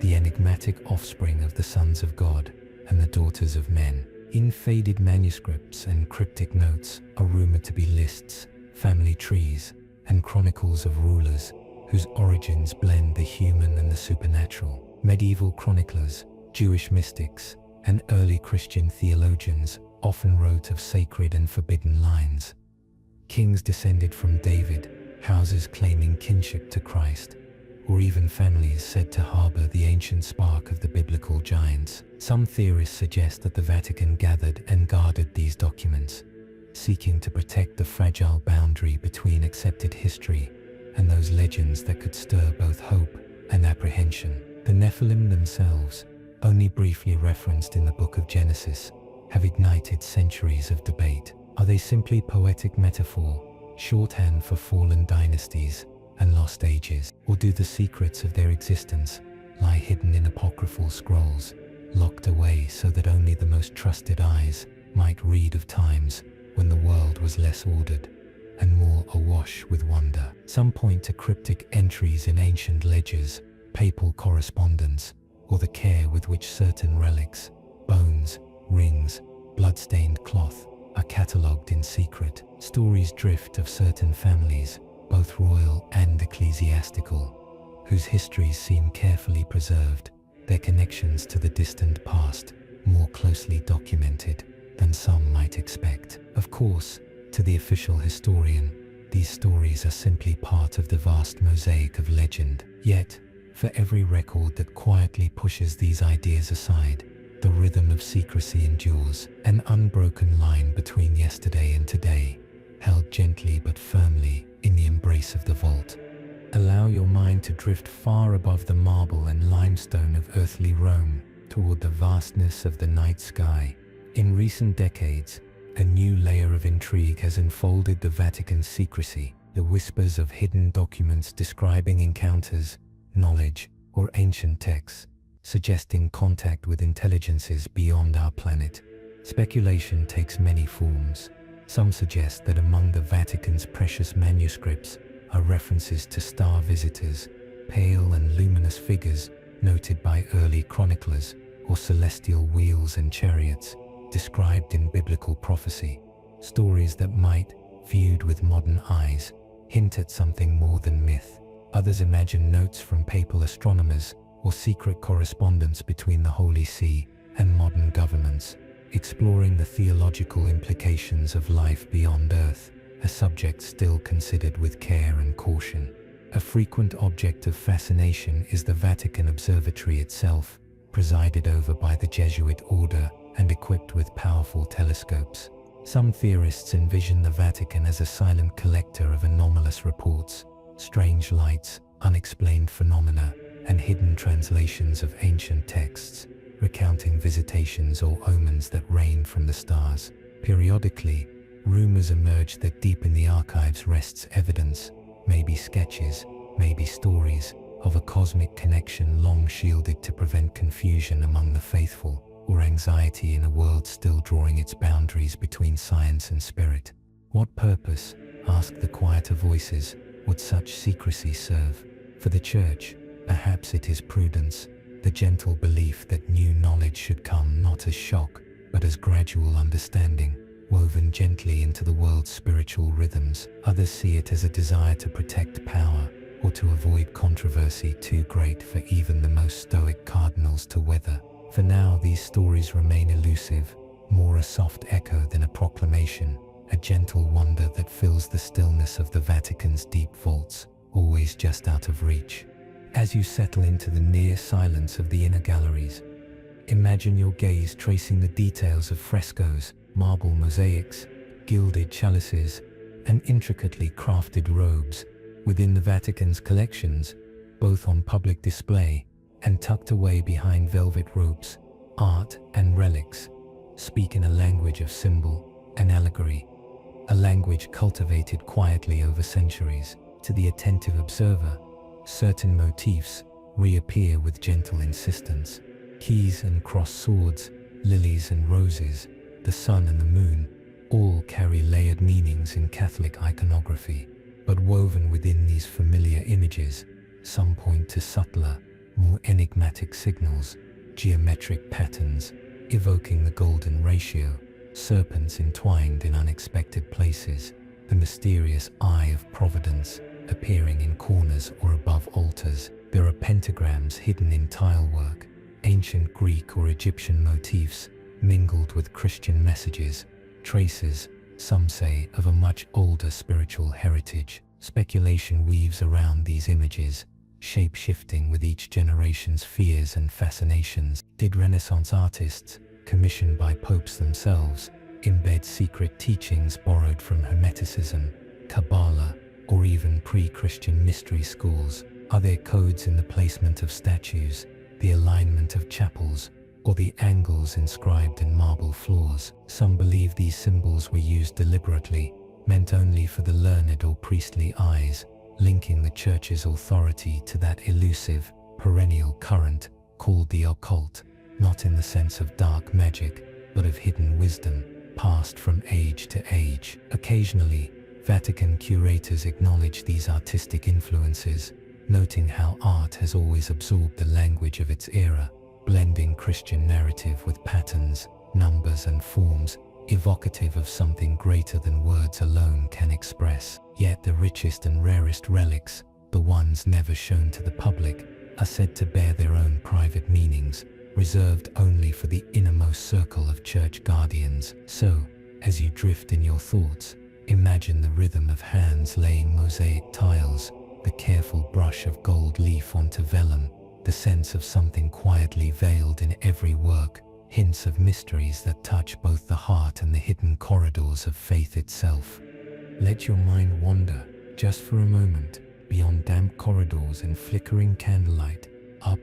the enigmatic offspring of the sons of God and the daughters of men. In faded manuscripts and cryptic notes are rumored to be lists, family trees, and chronicles of rulers whose origins blend the human and the supernatural. Medieval chroniclers, Jewish mystics, and early Christian theologians often wrote of sacred and forbidden lines. Kings descended from David, houses claiming kinship to Christ, or even families said to harbor the ancient spark of the biblical giants. Some theorists suggest that the Vatican gathered and guarded these documents, seeking to protect the fragile boundary between accepted history and those legends that could stir both hope and apprehension. The Nephilim themselves, only briefly referenced in the book of Genesis, have ignited centuries of debate. Are they simply poetic metaphor, shorthand for fallen dynasties and lost ages? Or do the secrets of their existence lie hidden in apocryphal scrolls, locked away so that only the most trusted eyes might read of times when the world was less ordered and more awash with wonder? Some point to cryptic entries in ancient ledgers, papal correspondence, or the care with which certain relics, bones, rings, blood-stained cloth, are catalogued in secret. Stories drift of certain families, both royal and ecclesiastical, whose histories seem carefully preserved, their connections to the distant past more closely documented than some might expect. Of course, to the official historian, these stories are simply part of the vast mosaic of legend. Yet, for every record that quietly pushes these ideas aside, the rhythm of secrecy endures, an unbroken line between yesterday and today, held gently but firmly in the embrace of the vault. Allow your mind to drift far above the marble and limestone of earthly Rome toward the vastness of the night sky. In recent decades, a new layer of intrigue has enfolded the Vatican's secrecy, the whispers of hidden documents describing encounters, knowledge, or ancient texts, suggesting contact with intelligences beyond our planet. Speculation takes many forms. Some suggest that among the Vatican's precious manuscripts are references to star visitors, pale and luminous figures noted by early chroniclers, or celestial wheels and chariots described in biblical prophecy. Stories that might, viewed with modern eyes, hint at something more than myth. Others imagine notes from papal astronomers or secret correspondence between the Holy See and modern governments, exploring the theological implications of life beyond Earth, a subject still considered with care and caution. A frequent object of fascination is the Vatican Observatory itself, presided over by the Jesuit order and equipped with powerful telescopes. Some theorists envision the Vatican as a silent collector of anomalous reports, strange lights, unexplained phenomena, and hidden translations of ancient texts, recounting visitations or omens that rain from the stars. Periodically, rumors emerged that deep in the archives rests evidence, maybe sketches, maybe stories, of a cosmic connection long shielded to prevent confusion among the faithful, or anxiety in a world still drawing its boundaries between science and spirit. What purpose, asked the quieter voices, would such secrecy serve? For the Church, perhaps it is prudence, the gentle belief that new knowledge should come not as shock, but as gradual understanding, woven gently into the world's spiritual rhythms. Others see it as a desire to protect power, or to avoid controversy too great for even the most stoic cardinals to weather. For now, these stories remain elusive, more a soft echo than a proclamation, a gentle wonder that fills the stillness of the Vatican's deep vaults, always just out of reach. As you settle into the near silence of the inner galleries, imagine your gaze tracing the details of frescoes, marble mosaics, gilded chalices, and intricately crafted robes within the Vatican's collections, both on public display and tucked away behind velvet ropes. Art and relics speak in a language of symbol and allegory, a language cultivated quietly over centuries. To the attentive observer, certain motifs reappear with gentle insistence. Keys and crossed swords, lilies and roses, the sun and the moon, all carry layered meanings in Catholic iconography. But woven within these familiar images, some point to subtler, more enigmatic signals, geometric patterns, evoking the golden ratio, serpents entwined in unexpected places, the mysterious eye of providence appearing in corners or above altars. There are pentagrams hidden in tilework, ancient Greek or Egyptian motifs mingled with Christian messages, traces, some say, of a much older spiritual heritage. Speculation weaves around these images, shape-shifting with each generation's fears and fascinations. Did Renaissance artists, commissioned by popes themselves, embed secret teachings borrowed from Hermeticism, Kabbalah, or even pre-Christian mystery schools? Are there codes in the placement of statues, the alignment of chapels, or the angles inscribed in marble floors? Some believe these symbols were used deliberately, meant only for the learned or priestly eyes, linking the Church's authority to that elusive, perennial current called the occult, not in the sense of dark magic, but of hidden wisdom, passed from age to age. Occasionally, Vatican curators acknowledge these artistic influences, noting how art has always absorbed the language of its era, blending Christian narrative with patterns, numbers and forms, evocative of something greater than words alone can express. Yet the richest and rarest relics, the ones never shown to the public, are said to bear their own private meanings, reserved only for the innermost circle of Church guardians. So, as you drift in your thoughts, imagine the rhythm of hands laying mosaic tiles, the careful brush of gold leaf onto vellum, the sense of something quietly veiled in every work, hints of mysteries that touch both the heart and the hidden corridors of faith itself. Let your mind wander, just for a moment, beyond damp corridors and flickering candlelight, up,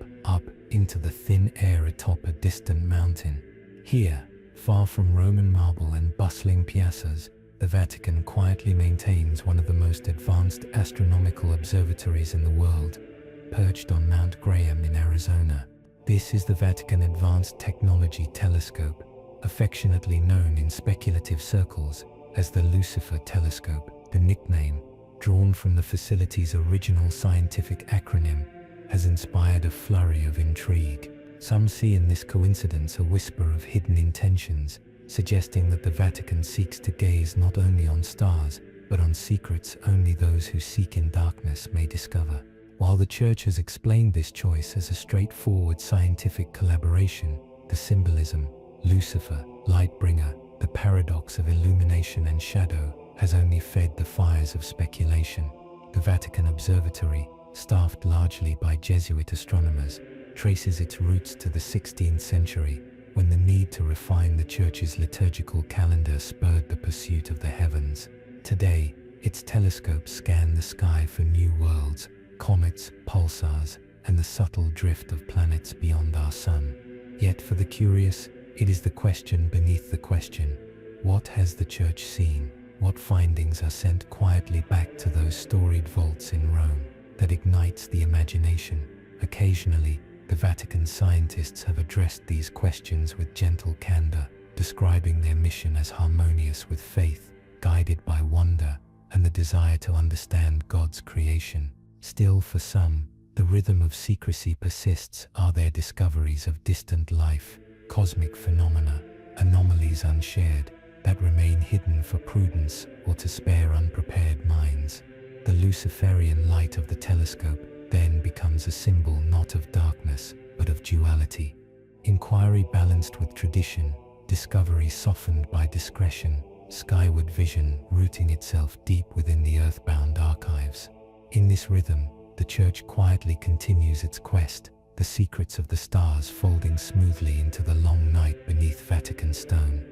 into the thin air atop a distant mountain. Here, far from Roman marble and bustling piazzas, the Vatican quietly maintains one of the most advanced astronomical observatories in the world, perched on Mount Graham in Arizona. This is the Vatican Advanced Technology Telescope, affectionately known in speculative circles as the Lucifer Telescope. The nickname, drawn from the facility's original scientific acronym, has inspired a flurry of intrigue. Some see in this coincidence a whisper of hidden intentions, suggesting that the Vatican seeks to gaze not only on stars, but on secrets only those who seek in darkness may discover. While the Church has explained this choice as a straightforward scientific collaboration, the symbolism, Lucifer, light-bringer, the paradox of illumination and shadow, has only fed the fires of speculation. The Vatican Observatory, staffed largely by Jesuit astronomers, traces its roots to the 16th century, when the need to refine the Church's liturgical calendar spurred the pursuit of the heavens. Today, its telescopes scan the sky for new worlds, comets, pulsars, and the subtle drift of planets beyond our sun. Yet for the curious, it is the question beneath the question. What has the Church seen? What findings are sent quietly back to those storied vaults in Rome? That ignites the imagination. Occasionally, the Vatican scientists have addressed these questions with gentle candor, describing their mission as harmonious with faith, guided by wonder and the desire to understand God's creation. Still, for some, the rhythm of secrecy persists. Are there discoveries of distant life, cosmic phenomena, anomalies unshared, that remain hidden for prudence or to spare unprepared minds? The Luciferian light of the telescope then becomes a symbol not of darkness, but of duality. Inquiry balanced with tradition, discovery softened by discretion, skyward vision rooting itself deep within the earthbound archives. In this rhythm, the Church quietly continues its quest, the secrets of the stars folding smoothly into the long night beneath Vatican stone.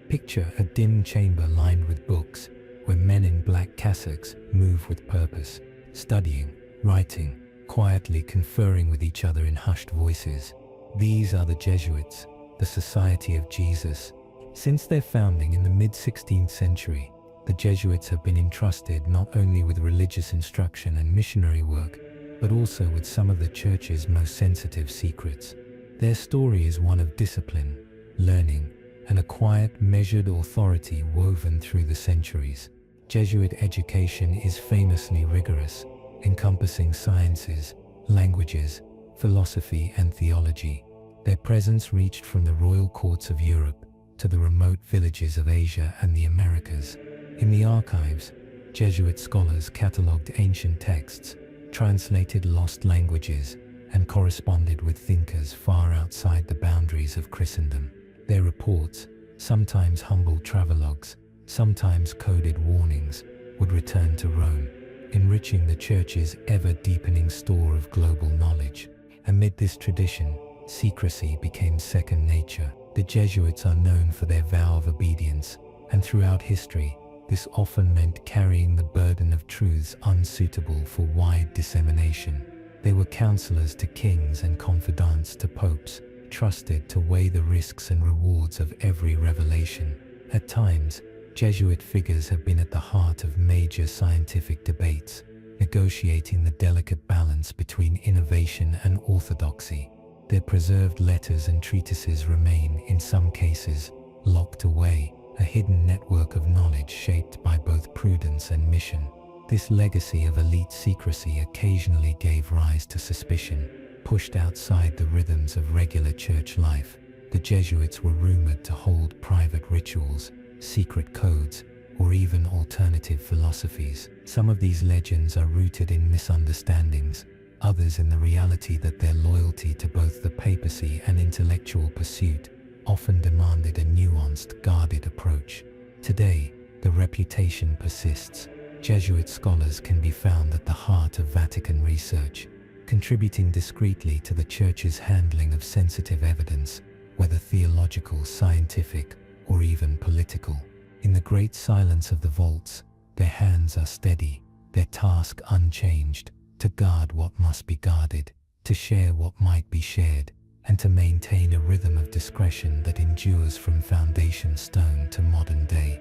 Picture a dim chamber lined with books, where men in black cassocks move with purpose, studying, writing, quietly conferring with each other in hushed voices. These are the Jesuits, the Society of Jesus. Since their founding in the mid-16th century, the Jesuits have been entrusted not only with religious instruction and missionary work, but also with some of the Church's most sensitive secrets. Their story is one of discipline, learning, and a quiet, measured authority woven through the centuries. Jesuit education is famously rigorous, encompassing sciences, languages, philosophy, and theology. Their presence reached from the royal courts of Europe to the remote villages of Asia and the Americas. In the archives, Jesuit scholars catalogued ancient texts, translated lost languages, and corresponded with thinkers far outside the boundaries of Christendom. Their reports, sometimes humble travelogues, sometimes coded warnings, would return to Rome, enriching the Church's ever-deepening store of global knowledge. Amid this tradition, secrecy became second nature. The Jesuits are known for their vow of obedience, and throughout history, this often meant carrying the burden of truths unsuitable for wide dissemination. They were counselors to kings and confidants to popes, trusted to weigh the risks and rewards of every revelation. At times, Jesuit figures have been at the heart of major scientific debates, negotiating the delicate balance between innovation and orthodoxy. Their preserved letters and treatises remain, in some cases, locked away, a hidden network of knowledge shaped by both prudence and mission. This legacy of elite secrecy occasionally gave rise to suspicion. Pushed outside the rhythms of regular church life, the Jesuits were rumored to hold private rituals, secret codes, or even alternative philosophies. Some of these legends are rooted in misunderstandings, others in the reality that their loyalty to both the papacy and intellectual pursuit often demanded a nuanced, guarded approach. Today, the reputation persists. Jesuit scholars can be found at the heart of Vatican research, contributing discreetly to the Church's handling of sensitive evidence, whether theological, scientific, or even political. In the great silence of the vaults, their hands are steady, their task unchanged, to guard what must be guarded, to share what might be shared, and to maintain a rhythm of discretion that endures from foundation stone to modern day.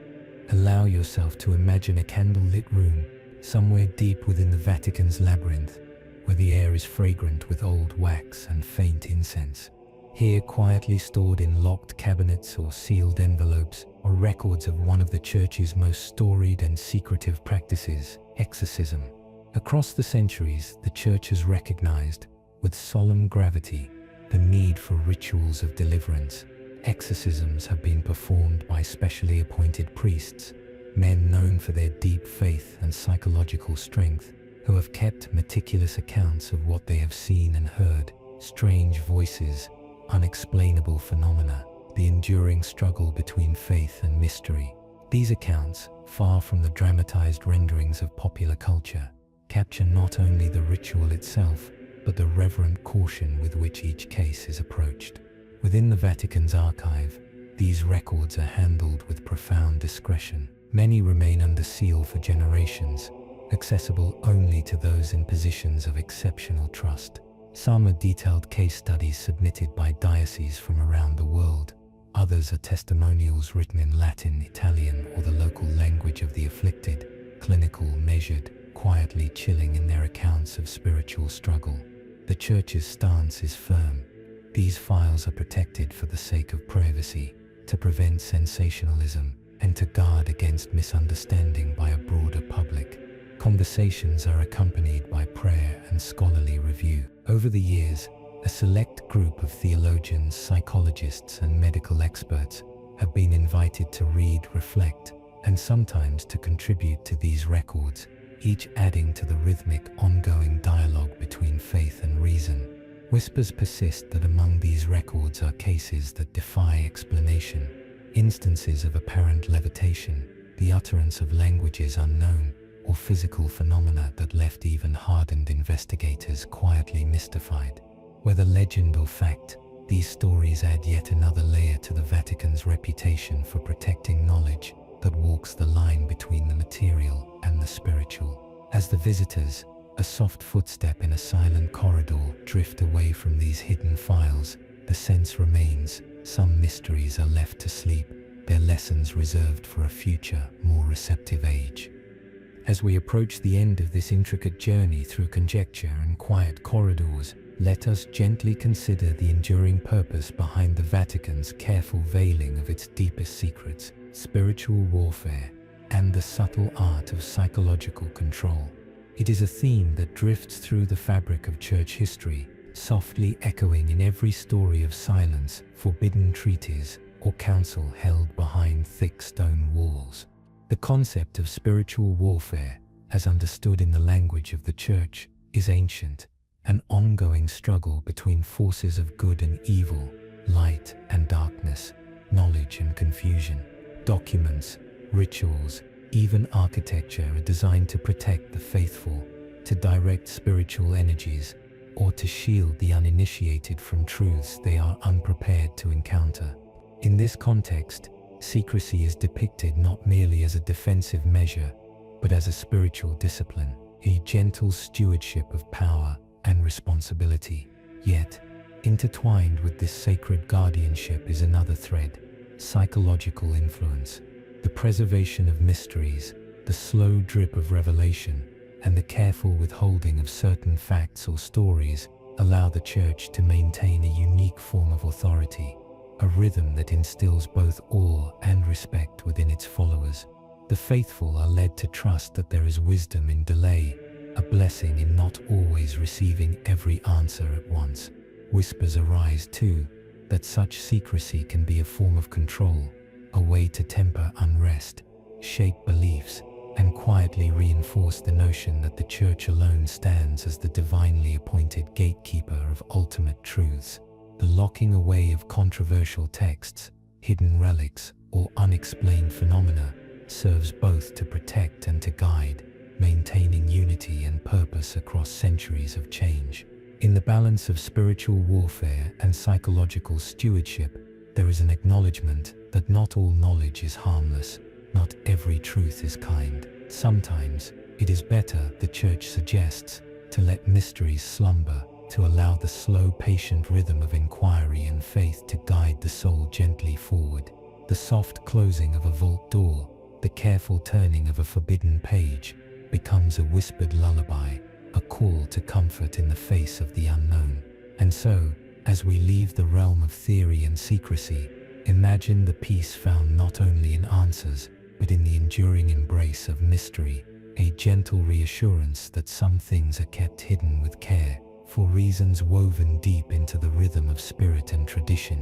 Allow yourself to imagine a candlelit room, somewhere deep within the Vatican's labyrinth, where the air is fragrant with old wax and faint incense. Here, quietly stored in locked cabinets or sealed envelopes, are records of one of the Church's most storied and secretive practices, exorcism. Across the centuries, the Church has recognized, with solemn gravity, the need for rituals of deliverance. Exorcisms have been performed by specially appointed priests, men known for their deep faith and psychological strength, who have kept meticulous accounts of what they have seen and heard, strange voices, unexplainable phenomena, the enduring struggle between faith and mystery. These accounts, far from the dramatized renderings of popular culture, capture not only the ritual itself, but the reverent caution with which each case is approached. Within the Vatican's archive, these records are handled with profound discretion. Many remain under seal for generations, accessible only to those in positions of exceptional trust. Some are detailed case studies submitted by dioceses from around the world. Others Others are testimonials written in Latin, Italian, or the local language of the afflicted, clinical, measured, quietly chilling in their accounts of spiritual struggle. The Church's stance is firm. These files are protected for the sake of privacy, to prevent sensationalism, and to guard against misunderstanding by a broader public. Conversations are accompanied by prayer and scholarly review. Over the years, a select group of theologians, psychologists, and medical experts have been invited to read, reflect, and sometimes to contribute to these records, each adding to the rhythmic, ongoing dialogue between faith and reason. Whispers persist that among these records are cases that defy explanation, instances of apparent levitation, the utterance of languages unknown, or physical phenomena that left even hardened investigators quietly mystified. Whether legend or fact, these stories add yet another layer to the Vatican's reputation for protecting knowledge that walks the line between the material and the spiritual. As the visitors, a soft footstep in a silent corridor, drift away from these hidden files, the sense remains: some mysteries are left to sleep, their lessons reserved for a future, more receptive age. As we approach the end of this intricate journey through conjecture and quiet corridors, let us gently consider the enduring purpose behind the Vatican's careful veiling of its deepest secrets: spiritual warfare and the subtle art of psychological control. It is a theme that drifts through the fabric of church history, softly echoing in every story of silence, forbidden treatise, or council held behind thick stone walls. The concept of spiritual warfare, as understood in the language of the Church, is ancient, an ongoing struggle between forces of good and evil, light and darkness, knowledge and confusion. Documents, rituals, even architecture are designed to protect the faithful, to direct spiritual energies, or to shield the uninitiated from truths they are unprepared to encounter. In this context, secrecy is depicted not merely as a defensive measure, but as a spiritual discipline, a gentle stewardship of power and responsibility. Yet, intertwined with this sacred guardianship is another thread: psychological influence. The preservation of mysteries, the slow drip of revelation, and the careful withholding of certain facts or stories allow the Church to maintain a unique form of authority, a rhythm that instills both awe and respect within its followers. The faithful are led to trust that there is wisdom in delay, a blessing in not always receiving every answer at once. Whispers arise too, that such secrecy can be a form of control, a way to temper unrest, shape beliefs, and quietly reinforce the notion that the Church alone stands as the divinely appointed gatekeeper of ultimate truths. The locking away of controversial texts, hidden relics, or unexplained phenomena serves both to protect and to guide, maintaining unity and purpose across centuries of change. In the balance of spiritual warfare and psychological stewardship, there is an acknowledgement that not all knowledge is harmless, not every truth is kind. Sometimes, it is better, the Church suggests, to let mysteries slumber, to allow the slow, patient rhythm of inquiry and faith to guide the soul gently forward. The soft closing of a vault door, the careful turning of a forbidden page, becomes a whispered lullaby, a call to comfort in the face of the unknown. And so, as we leave the realm of theory and secrecy, imagine the peace found not only in answers, but in the enduring embrace of mystery, a gentle reassurance that some things are kept hidden with care, for reasons woven deep into the rhythm of spirit and tradition.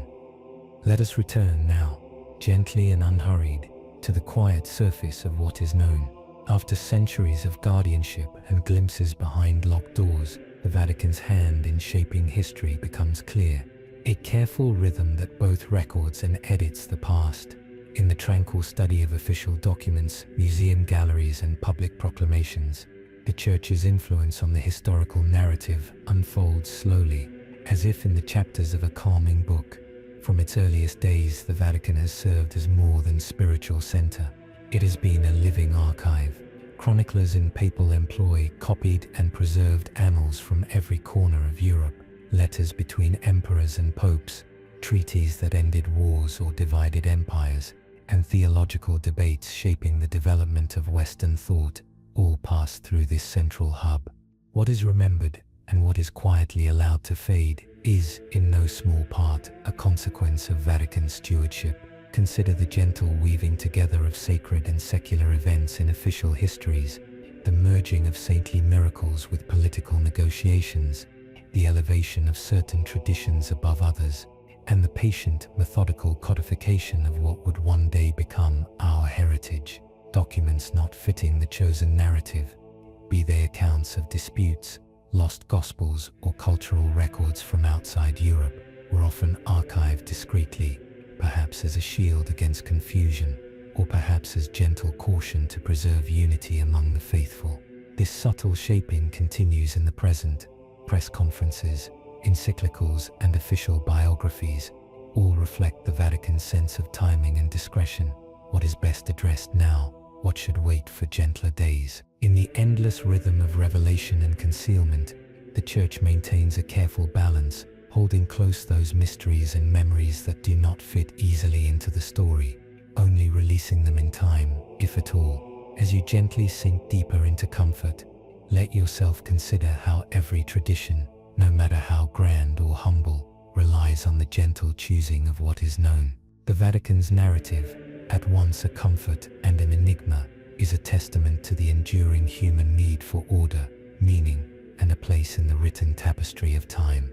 Let us return now, gently and unhurried, to the quiet surface of what is known. After centuries of guardianship and glimpses behind locked doors, the Vatican's hand in shaping history becomes clear, a careful rhythm that both records and edits the past. In the tranquil study of official documents, museum galleries, and public proclamations, the Church's influence on the historical narrative unfolds slowly, as if in the chapters of a calming book. From its earliest days, the Vatican has served as more than spiritual center. It has been a living archive. Chroniclers in papal employ copied and preserved annals from every corner of Europe, letters between emperors and popes, treaties that ended wars or divided empires, and theological debates shaping the development of Western thought all pass through this central hub. What is remembered and what is quietly allowed to fade is, in no small part, a consequence of Vatican stewardship. Consider the gentle weaving together of sacred and secular events in official histories, the merging of saintly miracles with political negotiations, the elevation of certain traditions above others, and the patient, methodical codification of what would one day become our heritage. Documents not fitting the chosen narrative, be they accounts of disputes, lost gospels, or cultural records from outside Europe, were often archived discreetly, perhaps as a shield against confusion, or perhaps as gentle caution to preserve unity among the faithful. This subtle shaping continues in the present. Press conferences, encyclicals, and official biographies all reflect the Vatican's sense of timing and discretion. What is best addressed now? What should wait for gentler days? In the endless rhythm of revelation and concealment, the Church maintains a careful balance, holding close those mysteries and memories that do not fit easily into the story, only releasing them in time, if at all. As you gently sink deeper into comfort, let yourself consider how every tradition, no matter how grand or humble, relies on the gentle choosing of what is known. The Vatican's narrative, at once a comfort and an enigma, is a testament to the enduring human need for order, meaning, and a place in the written tapestry of time.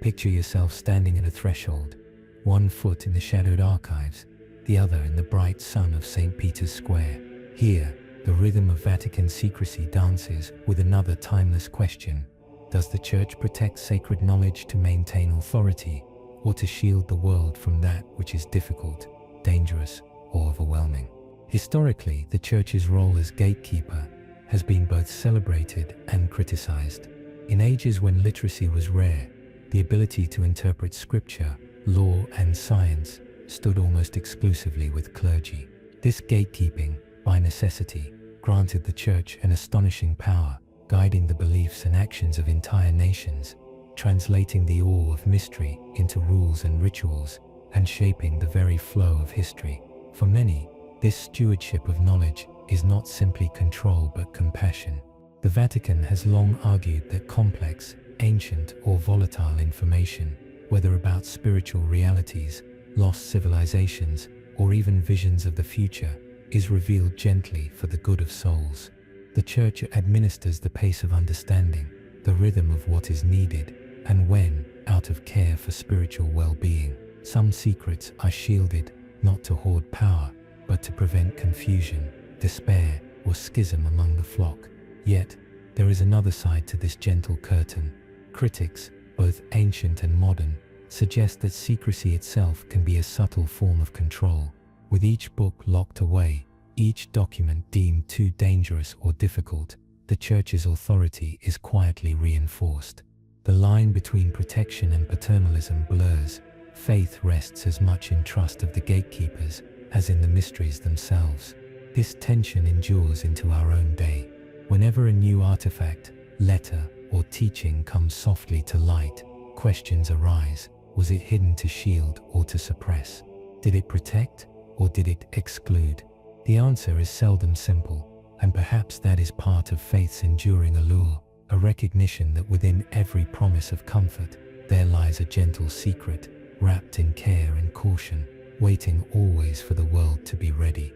Picture yourself standing at a threshold, one foot in the shadowed archives, the other in the bright sun of St. Peter's Square. Here, the rhythm of Vatican secrecy dances with another timeless question. Does the Church protect sacred knowledge to maintain authority, or to shield the world from that which is difficult, dangerous, or overwhelming? Historically, the Church's role as gatekeeper has been both celebrated and criticized. In ages when literacy was rare, the ability to interpret scripture, law, and science stood almost exclusively with clergy. This gatekeeping, by necessity, granted the Church an astonishing power, guiding the beliefs and actions of entire nations, translating the awe of mystery into rules and rituals, and shaping the very flow of history. For many, this stewardship of knowledge is not simply control but compassion. The Vatican has long argued that complex, ancient, or volatile information, whether about spiritual realities, lost civilizations, or even visions of the future, is revealed gently for the good of souls. The Church administers the pace of understanding, the rhythm of what is needed, and when, out of care for spiritual well-being, some secrets are shielded, not to hoard power, but to prevent confusion, despair, or schism among the flock. Yet, there is another side to this gentle curtain. Critics, both ancient and modern, suggest that secrecy itself can be a subtle form of control. With each book locked away, each document deemed too dangerous or difficult, the Church's authority is quietly reinforced. The line between protection and paternalism blurs. Faith rests as much in trust of the gatekeepers as in the mysteries themselves. This tension endures into our own day. Whenever a new artifact, letter, or teaching comes softly to light, questions arise. Was it hidden to shield or to suppress? Did it protect or did it exclude? The answer is seldom simple, and perhaps that is part of faith's enduring allure, a recognition that within every promise of comfort, there lies a gentle secret, wrapped in care and caution, waiting always for the world to be ready.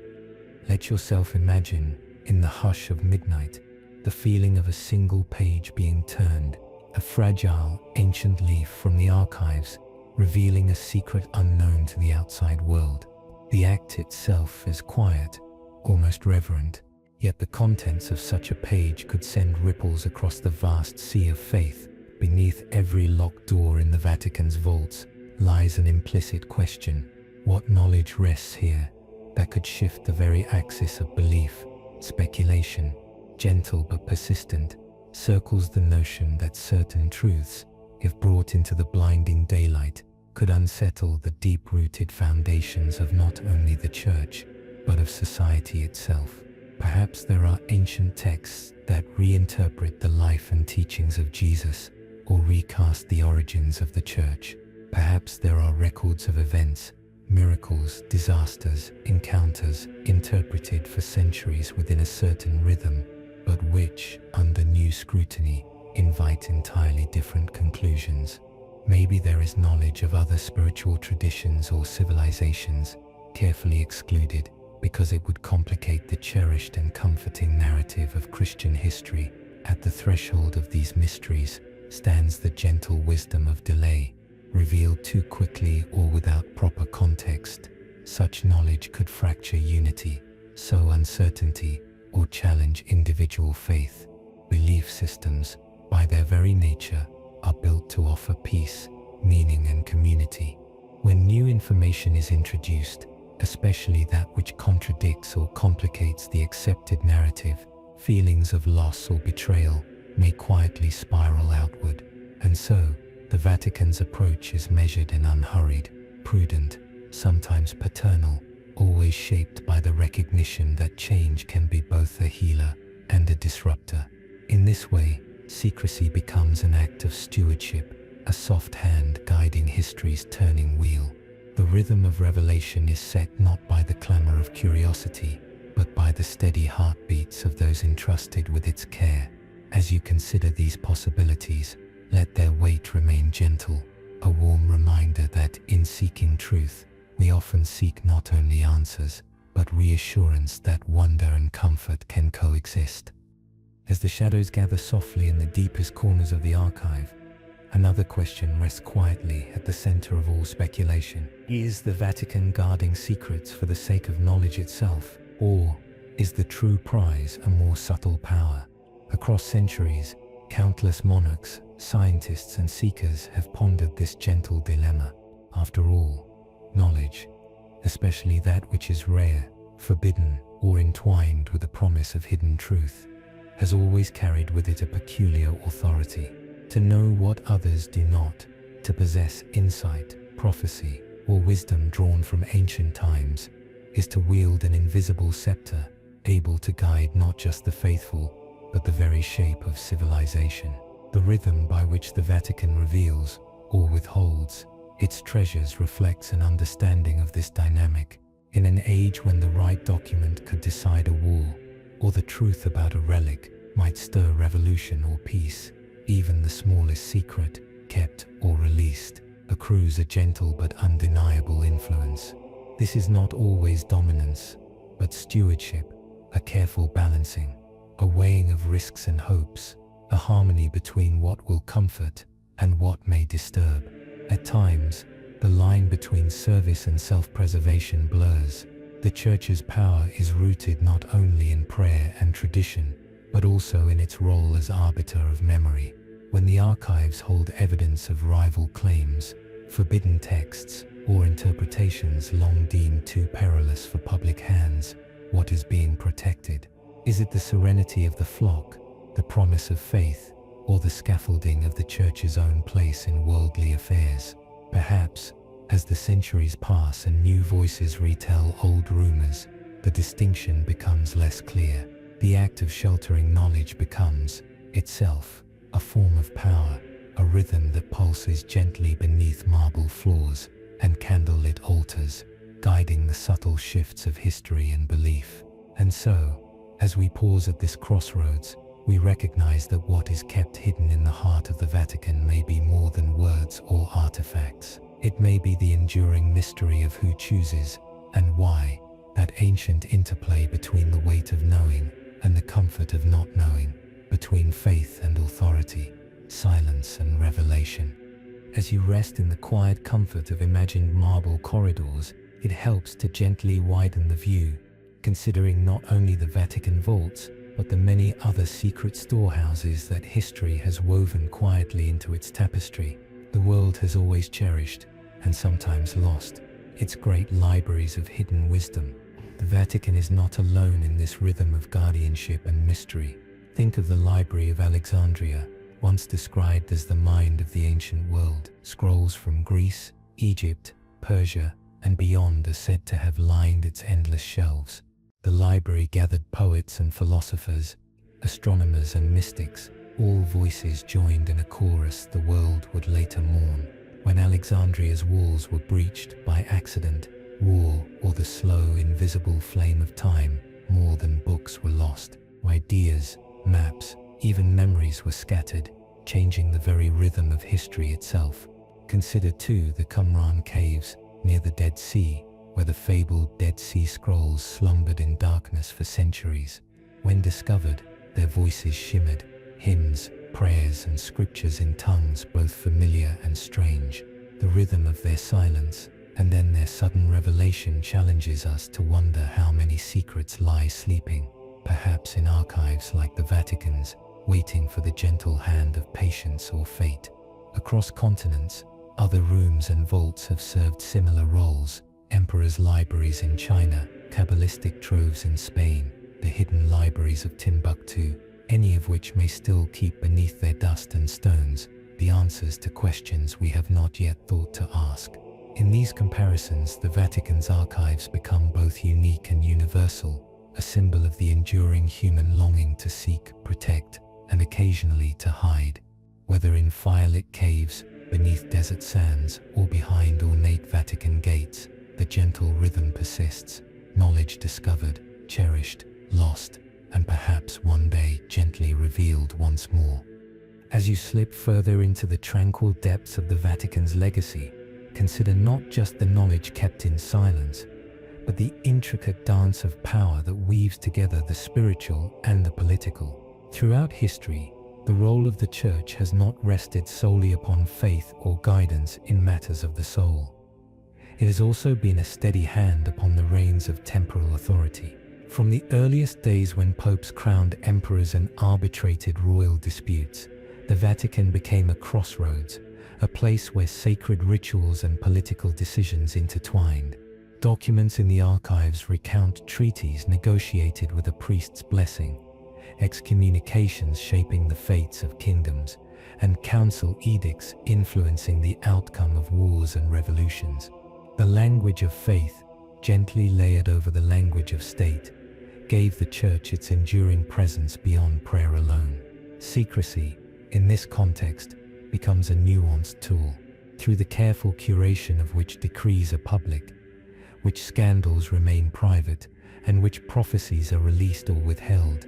Let yourself imagine, in the hush of midnight, the feeling of a single page being turned, a fragile, ancient leaf from the archives, revealing a secret unknown to the outside world. The act itself is quiet, almost reverent, yet the contents of such a page could send ripples across the vast sea of faith. Beneath every locked door in the Vatican's vaults lies an implicit question. What knowledge rests here that could shift the very axis of belief? Speculation, gentle but persistent, circles the notion that certain truths, if brought into the blinding daylight, could unsettle the deep-rooted foundations of not only the Church, but of society itself. Perhaps there are ancient texts that reinterpret the life and teachings of Jesus, or recast the origins of the Church. Perhaps there are records of events, miracles, disasters, encounters, interpreted for centuries within a certain rhythm, but which, under new scrutiny, invite entirely different conclusions. Maybe there is knowledge of other spiritual traditions or civilizations, carefully excluded because it would complicate the cherished and comforting narrative of Christian history. At the threshold of these mysteries stands the gentle wisdom of delay. Revealed too quickly or without proper context, such knowledge could fracture unity, sow uncertainty, or challenge individual faith. Belief systems, by their very nature, are built to offer peace, meaning, and community. When new information is introduced, especially that which contradicts or complicates the accepted narrative, feelings of loss or betrayal may quietly spiral outward. And so, the Vatican's approach is measured and unhurried, prudent, sometimes paternal, always shaped by the recognition that change can be both a healer and a disruptor. In this way, secrecy becomes an act of stewardship, a soft hand guiding history's turning wheel. The rhythm of revelation is set not by the clamor of curiosity, but by the steady heartbeats of those entrusted with its care. As you consider these possibilities, let their weight remain gentle, a warm reminder that in seeking truth, we often seek not only answers, but reassurance that wonder and comfort can coexist. As the shadows gather softly in the deepest corners of the archive, another question rests quietly at the center of all speculation. Is the Vatican guarding secrets for the sake of knowledge itself, or is the true prize a more subtle power? Across centuries, countless monarchs, scientists, and seekers have pondered this gentle dilemma. After all, knowledge, especially that which is rare, forbidden, or entwined with the promise of hidden truth, has always carried with it a peculiar authority. To know what others do not, to possess insight, prophecy, or wisdom drawn from ancient times, is to wield an invisible scepter, able to guide not just the faithful, but the very shape of civilization. The rhythm by which the Vatican reveals, or withholds, its treasures reflects an understanding of this dynamic. In an age when the right document could decide a war, or the truth about a relic might stir revolution or peace, even the smallest secret, kept or released, accrues a gentle but undeniable influence. This is not always dominance, but stewardship, a careful balancing, a weighing of risks and hopes, a harmony between what will comfort and what may disturb. At times, the line between service and self-preservation blurs. The Church's power is rooted not only in prayer and tradition, but also in its role as arbiter of memory. When the archives hold evidence of rival claims, forbidden texts, or interpretations long deemed too perilous for public hands, what is being protected? Is it the serenity of the flock, the promise of faith, or the scaffolding of the Church's own place in worldly affairs? Perhaps, as the centuries pass and new voices retell old rumors, the distinction becomes less clear. The act of sheltering knowledge becomes, itself, a form of power, a rhythm that pulses gently beneath marble floors and candlelit altars, guiding the subtle shifts of history and belief. And so, as we pause at this crossroads, we recognize that what is kept hidden in the heart of the Vatican may be more than words or artifacts. It may be the enduring mystery of who chooses and why, that ancient interplay between the weight of knowing and the comfort of not knowing, between faith and authority, silence and revelation. As you rest in the quiet comfort of imagined marble corridors, it helps to gently widen the view, considering not only the Vatican Vaults, but the many other secret storehouses that history has woven quietly into its tapestry. The world has always cherished, and sometimes lost, its great libraries of hidden wisdom. The Vatican is not alone in this rhythm of guardianship and mystery. Think of the Library of Alexandria, once described as the mind of the ancient world. Scrolls from Greece, Egypt, Persia, and beyond are said to have lined its endless shelves. The library gathered poets and philosophers, astronomers and mystics, all voices joined in a chorus the world would later mourn. when Alexandria's walls were breached by accident, war, or the slow, invisible flame of time, more than books were lost. Ideas, maps, even memories were scattered, changing the very rhythm of history itself. Consider too the Qumran caves near the Dead Sea, where the fabled Dead Sea Scrolls slumbered in darkness for centuries. When discovered, their voices shimmered, hymns, prayers, and scriptures in tongues both familiar and strange. The rhythm of their silence, and then their sudden revelation, challenges us to wonder how many secrets lie sleeping, perhaps in archives like the Vatican's, waiting for the gentle hand of patience or fate. Across continents, other rooms and vaults have served similar roles: emperors' libraries in China, Kabbalistic troves in Spain, the hidden libraries of Timbuktu, any of which may still keep beneath their dust and stones the answers to questions we have not yet thought to ask. In these comparisons, the Vatican's archives become both unique and universal, a symbol of the enduring human longing to seek, protect, and occasionally to hide. Whether in firelit caves, beneath desert sands, or behind ornate Vatican gates, the gentle rhythm persists: knowledge discovered, cherished, lost, and perhaps one day gently revealed once more. As you slip further into the tranquil depths of the Vatican's legacy, consider not just the knowledge kept in silence, but the intricate dance of power that weaves together the spiritual and the political. Throughout history, the role of the Church has not rested solely upon faith or guidance in matters of the soul. It has also been a steady hand upon the reins of temporal authority. From the earliest days when popes crowned emperors and arbitrated royal disputes, the Vatican became a crossroads, a place where sacred rituals and political decisions intertwined. Documents in the archives recount treaties negotiated with a priest's blessing, excommunications shaping the fates of kingdoms, and council edicts influencing the outcome of wars and revolutions. The language of faith, gently layered over the language of state, gave the Church its enduring presence beyond prayer alone. Secrecy, in this context, becomes a nuanced tool, through the careful curation of which decrees are public, which scandals remain private, and which prophecies are released or withheld.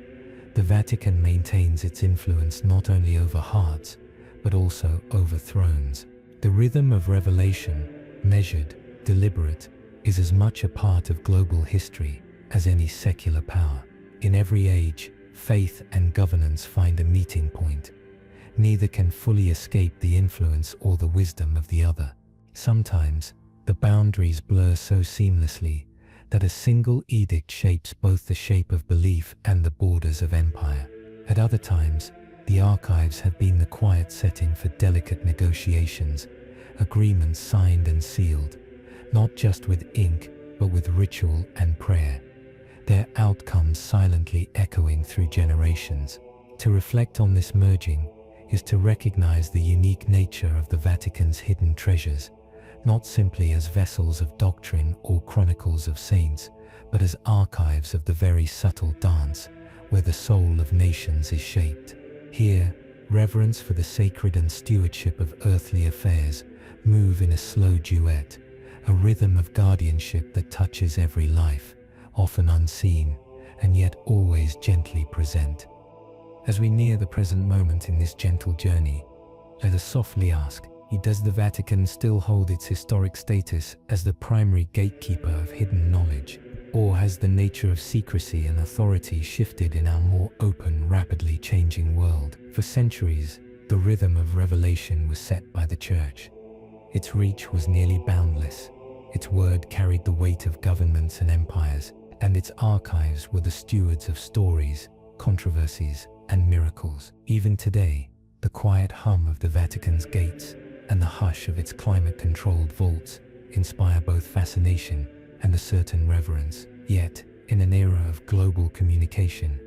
The Vatican maintains its influence not only over hearts, but also over thrones. The rhythm of revelation, measured, deliberate, is as much a part of global history as any secular power. In every age, faith and governance find a meeting point. Neither can fully escape the influence or the wisdom of the other. Sometimes, the boundaries blur so seamlessly that a single edict shapes both the shape of belief and the borders of empire. At other times, the archives have been the quiet setting for delicate negotiations, agreements signed and sealed, not just with ink, but with ritual and prayer, their outcomes silently echoing through generations. To reflect on this merging is to recognize the unique nature of the Vatican's hidden treasures, not simply as vessels of doctrine or chronicles of saints, but as archives of the very subtle dance where the soul of nations is shaped. Here, reverence for the sacred and stewardship of earthly affairs move in a slow duet, a rhythm of guardianship that touches every life, often unseen, and yet always gently present. As we near the present moment in this gentle journey, let us softly ask, does the Vatican still hold its historic status as the primary gatekeeper of hidden knowledge? Or has the nature of secrecy and authority shifted in our more open, rapidly changing world? For centuries, the rhythm of revelation was set by the Church. Its reach was nearly boundless. Its word carried the weight of governments and empires, and its archives were the stewards of stories, controversies, and miracles. Even today, the quiet hum of the Vatican's gates and the hush of its climate-controlled vaults inspire both fascination and a certain reverence. Yet, in an era of global communication,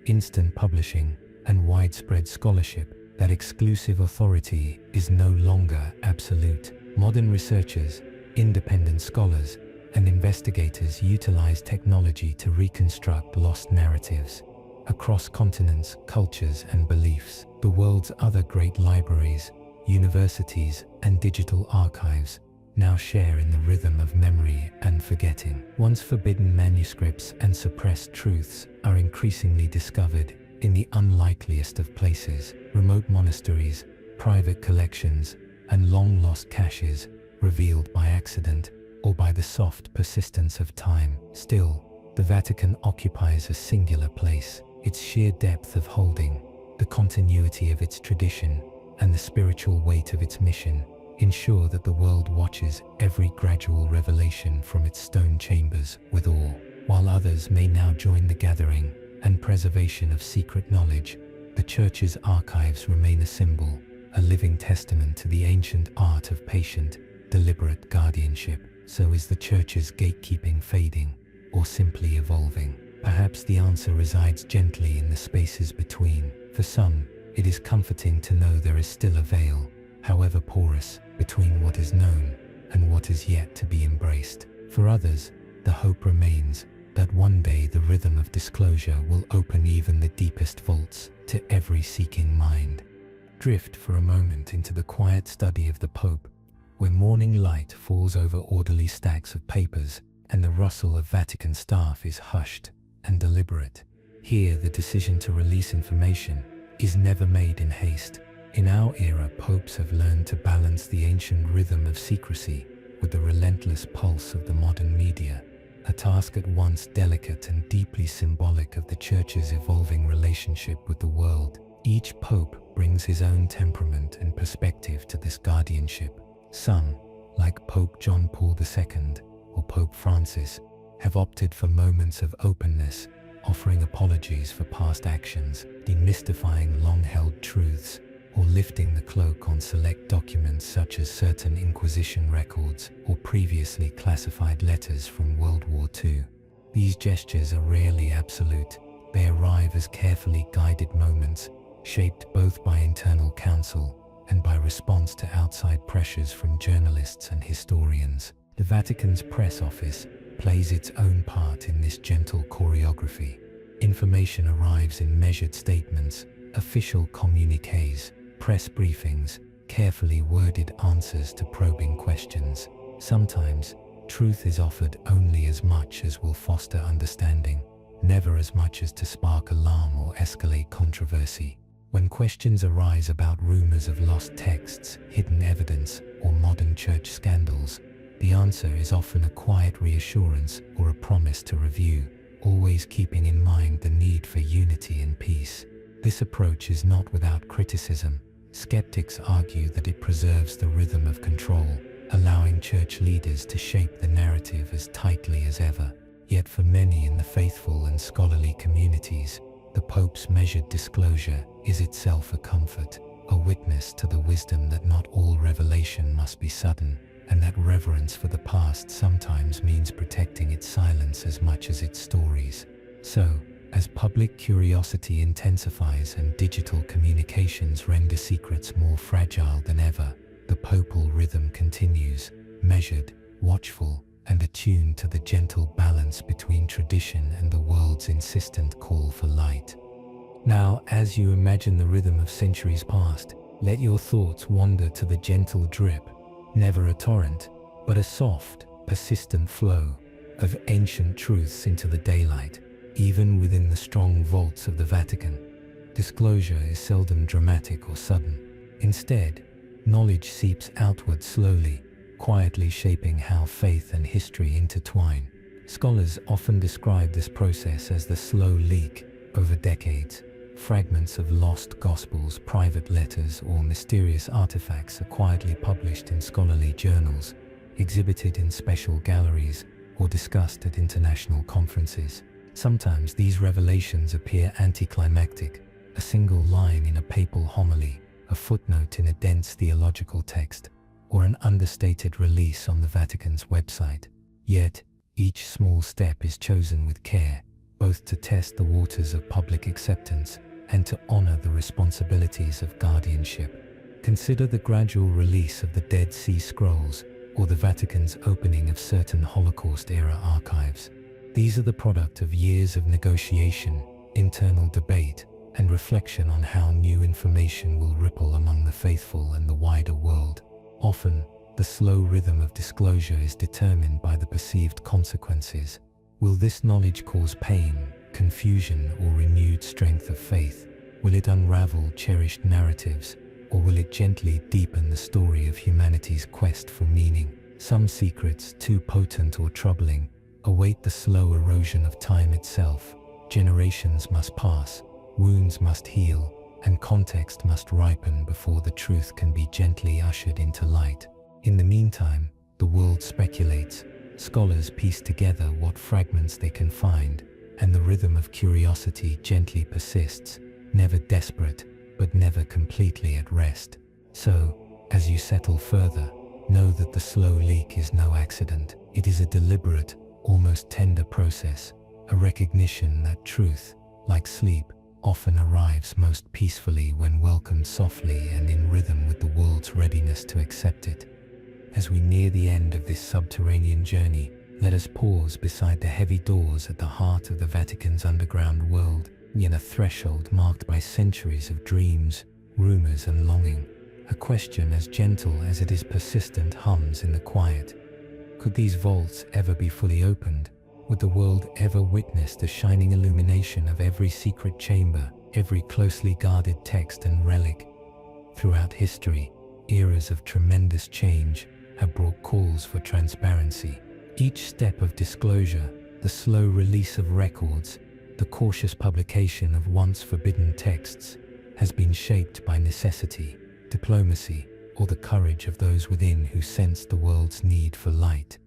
instant publishing, and widespread scholarship, that exclusive authority is no longer absolute. Modern researchers, independent scholars, and investigators utilize technology to reconstruct lost narratives across continents, cultures, and beliefs. The world's other great libraries, universities, and digital archives now share in the rhythm of memory and forgetting. Once forbidden manuscripts and suppressed truths are increasingly discovered in the unlikeliest of places, remote monasteries, private collections, and long-lost caches revealed by accident or by the soft persistence of time. Still, the Vatican occupies a singular place. Its sheer depth of holding, the continuity of its tradition, and the spiritual weight of its mission ensure that the world watches every gradual revelation from its stone chambers with awe. While others may now join the gathering and preservation of secret knowledge, the Church's archives remain a symbol, a living testament to the ancient art of patient, deliberate guardianship. So is the Church's gatekeeping fading, or simply evolving? Perhaps the answer resides gently in the spaces between. For some, it is comforting to know there is still a veil, however porous, between what is known and what is yet to be embraced. For others, the hope remains that one day the rhythm of disclosure will open even the deepest vaults to every seeking mind. Drift for a moment into the quiet study of the Pope, where morning light falls over orderly stacks of papers and the rustle of Vatican staff is hushed and deliberate. Here, the decision to release information is never made in haste. In our era, popes have learned to balance the ancient rhythm of secrecy with the relentless pulse of the modern media, a task at once delicate and deeply symbolic of the Church's evolving relationship with the world. Each pope brings his own temperament and perspective to this guardianship. Some, like Pope John Paul II or Pope Francis, have opted for moments of openness, offering apologies for past actions, demystifying long-held truths, or lifting the cloak on select documents such as certain Inquisition records or previously classified letters from World War II. These gestures are rarely absolute. They arrive as carefully guided moments, shaped both by internal counsel and by response to outside pressures from journalists and historians. The Vatican's press office plays its own part in this gentle choreography. Information arrives in measured statements, official communiques, press briefings, carefully worded answers to probing questions. Sometimes, truth is offered only as much as will foster understanding, never as much as to spark alarm or escalate controversy. When questions arise about rumors of lost texts, hidden evidence, or modern church scandals, the answer is often a quiet reassurance or a promise to review, always keeping in mind the need for unity and peace. This approach is not without criticism. Skeptics argue that it preserves the rhythm of control, allowing church leaders to shape the narrative as tightly as ever. Yet for many in the faithful and scholarly communities, the Pope's measured disclosure is itself a comfort, a witness to the wisdom that not all revelation must be sudden, and that reverence for the past sometimes means protecting its silence as much as its stories. So, as public curiosity intensifies and digital communications render secrets more fragile than ever, the papal rhythm continues, measured, watchful, and attuned to the gentle balance between tradition and the world's insistent call for light. Now, as you imagine the rhythm of centuries past, let your thoughts wander to the gentle drip, never a torrent, but a soft, persistent flow of ancient truths into the daylight. Even within the strong vaults of the Vatican, disclosure is seldom dramatic or sudden. Instead, knowledge seeps outward slowly, quietly shaping how faith and history intertwine. Scholars often describe this process as the slow leak over decades. Fragments of lost gospels, private letters, or mysterious artifacts are quietly published in scholarly journals, exhibited in special galleries, or discussed at international conferences. Sometimes these revelations appear anticlimactic, a single line in a papal homily, a footnote in a dense theological text, or an understated release on the Vatican's website. Yet, each small step is chosen with care, both to test the waters of public acceptance and to honor the responsibilities of guardianship. Consider the gradual release of the Dead Sea Scrolls, or the Vatican's opening of certain Holocaust-era archives. These are the product of years of negotiation, internal debate, and reflection on how new information will ripple among the faithful and the wider world. Often, the slow rhythm of disclosure is determined by the perceived consequences. Will this knowledge cause pain, confusion, or renewed strength of faith? Will it unravel cherished narratives, or will it gently deepen the story of humanity's quest for meaning? Some secrets, too potent or troubling, await the slow erosion of time itself. Generations must pass, wounds must heal, and context must ripen before the truth can be gently ushered into light. In the meantime, the world speculates, scholars piece together what fragments they can find, and the rhythm of curiosity gently persists, never desperate, but never completely at rest. So, as you settle further, know that the slow leak is no accident. It is a deliberate, almost tender process, a recognition that truth, like sleep, often arrives most peacefully when welcomed softly and in rhythm with the world's readiness to accept it. As we near the end of this subterranean journey, let us pause beside the heavy doors at the heart of the Vatican's underground world, in a threshold marked by centuries of dreams, rumors, and longing. A question as gentle as it is persistent hums in the quiet. Could these vaults ever be fully opened? Would the world ever witness the shining illumination of every secret chamber, every closely guarded text and relic? Throughout history, eras of tremendous change have brought calls for transparency. Each step of disclosure, the slow release of records, the cautious publication of once forbidden texts, has been shaped by necessity, diplomacy, or the courage of those within who sensed the world's need for light.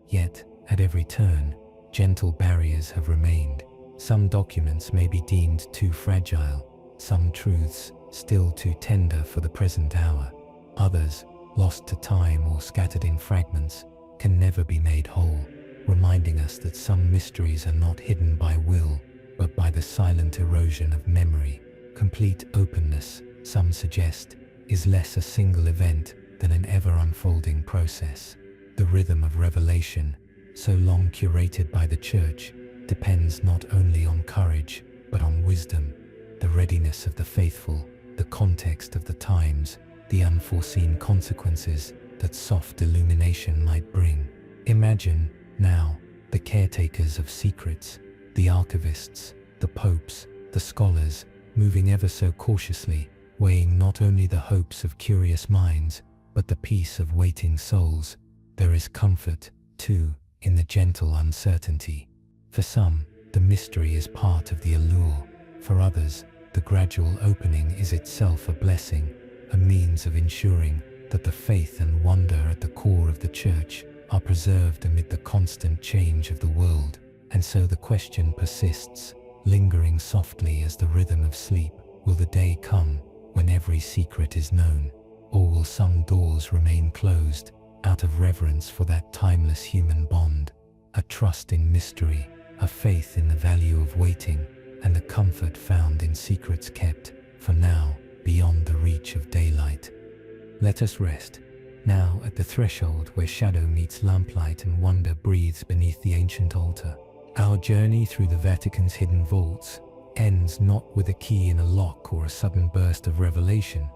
Yet, at every turn, gentle barriers have remained. Some documents may be deemed too fragile, some truths still too tender for the present hour. Others, lost to time or scattered in fragments, can never be made whole, reminding us that some mysteries are not hidden by will, but by the silent erosion of memory. Complete openness, some suggest, is less a single event than an ever-unfolding process. The rhythm of revelation, so long curated by the Church, depends not only on courage, but on wisdom, the readiness of the faithful, the context of the times, the unforeseen consequences that soft illumination might bring. Imagine, now, the caretakers of secrets, the archivists, the popes, the scholars, moving ever so cautiously, weighing not only the hopes of curious minds, but the peace of waiting souls. There is comfort, too, in the gentle uncertainty. For some, the mystery is part of the allure. For others, the gradual opening is itself a blessing, a means of ensuring that the faith and wonder at the core of the Church are preserved amid the constant change of the world. And so the question persists, lingering softly as the rhythm of sleep. Will the day come when every secret is known? Or will some doors remain closed out of reverence for that timeless human bond? A trust in mystery, a faith in the value of waiting, and the comfort found in secrets kept, for now, beyond the reach of daylight. Let us rest, now at the threshold where shadow meets lamplight and wonder breathes beneath the ancient altar. Our journey through the Vatican's hidden vaults ends not with a key in a lock or a sudden burst of revelation,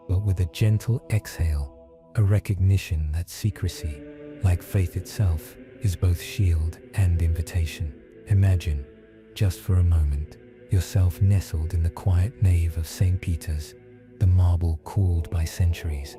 but with a gentle exhale, a recognition that secrecy, like faith itself, is both shield and invitation. Imagine, just for a moment, yourself nestled in the quiet nave of St. Peter's, the marble cooled by centuries,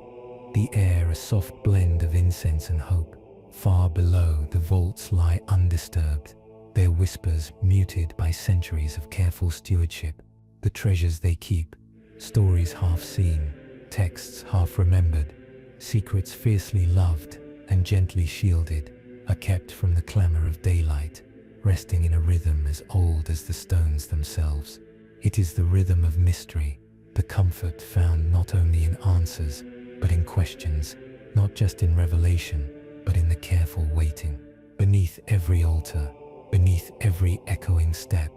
the air a soft blend of incense and hope. Far below, the vaults lie undisturbed, their whispers muted by centuries of careful stewardship. The treasures they keep, stories half seen, texts half remembered, secrets fiercely loved and gently shielded, are kept from the clamor of daylight, resting in a rhythm as old as the stones themselves. It is the rhythm of mystery, the comfort found not only in answers, but in questions, not just in revelation, but in the careful waiting. Beneath every altar, beneath every echoing step,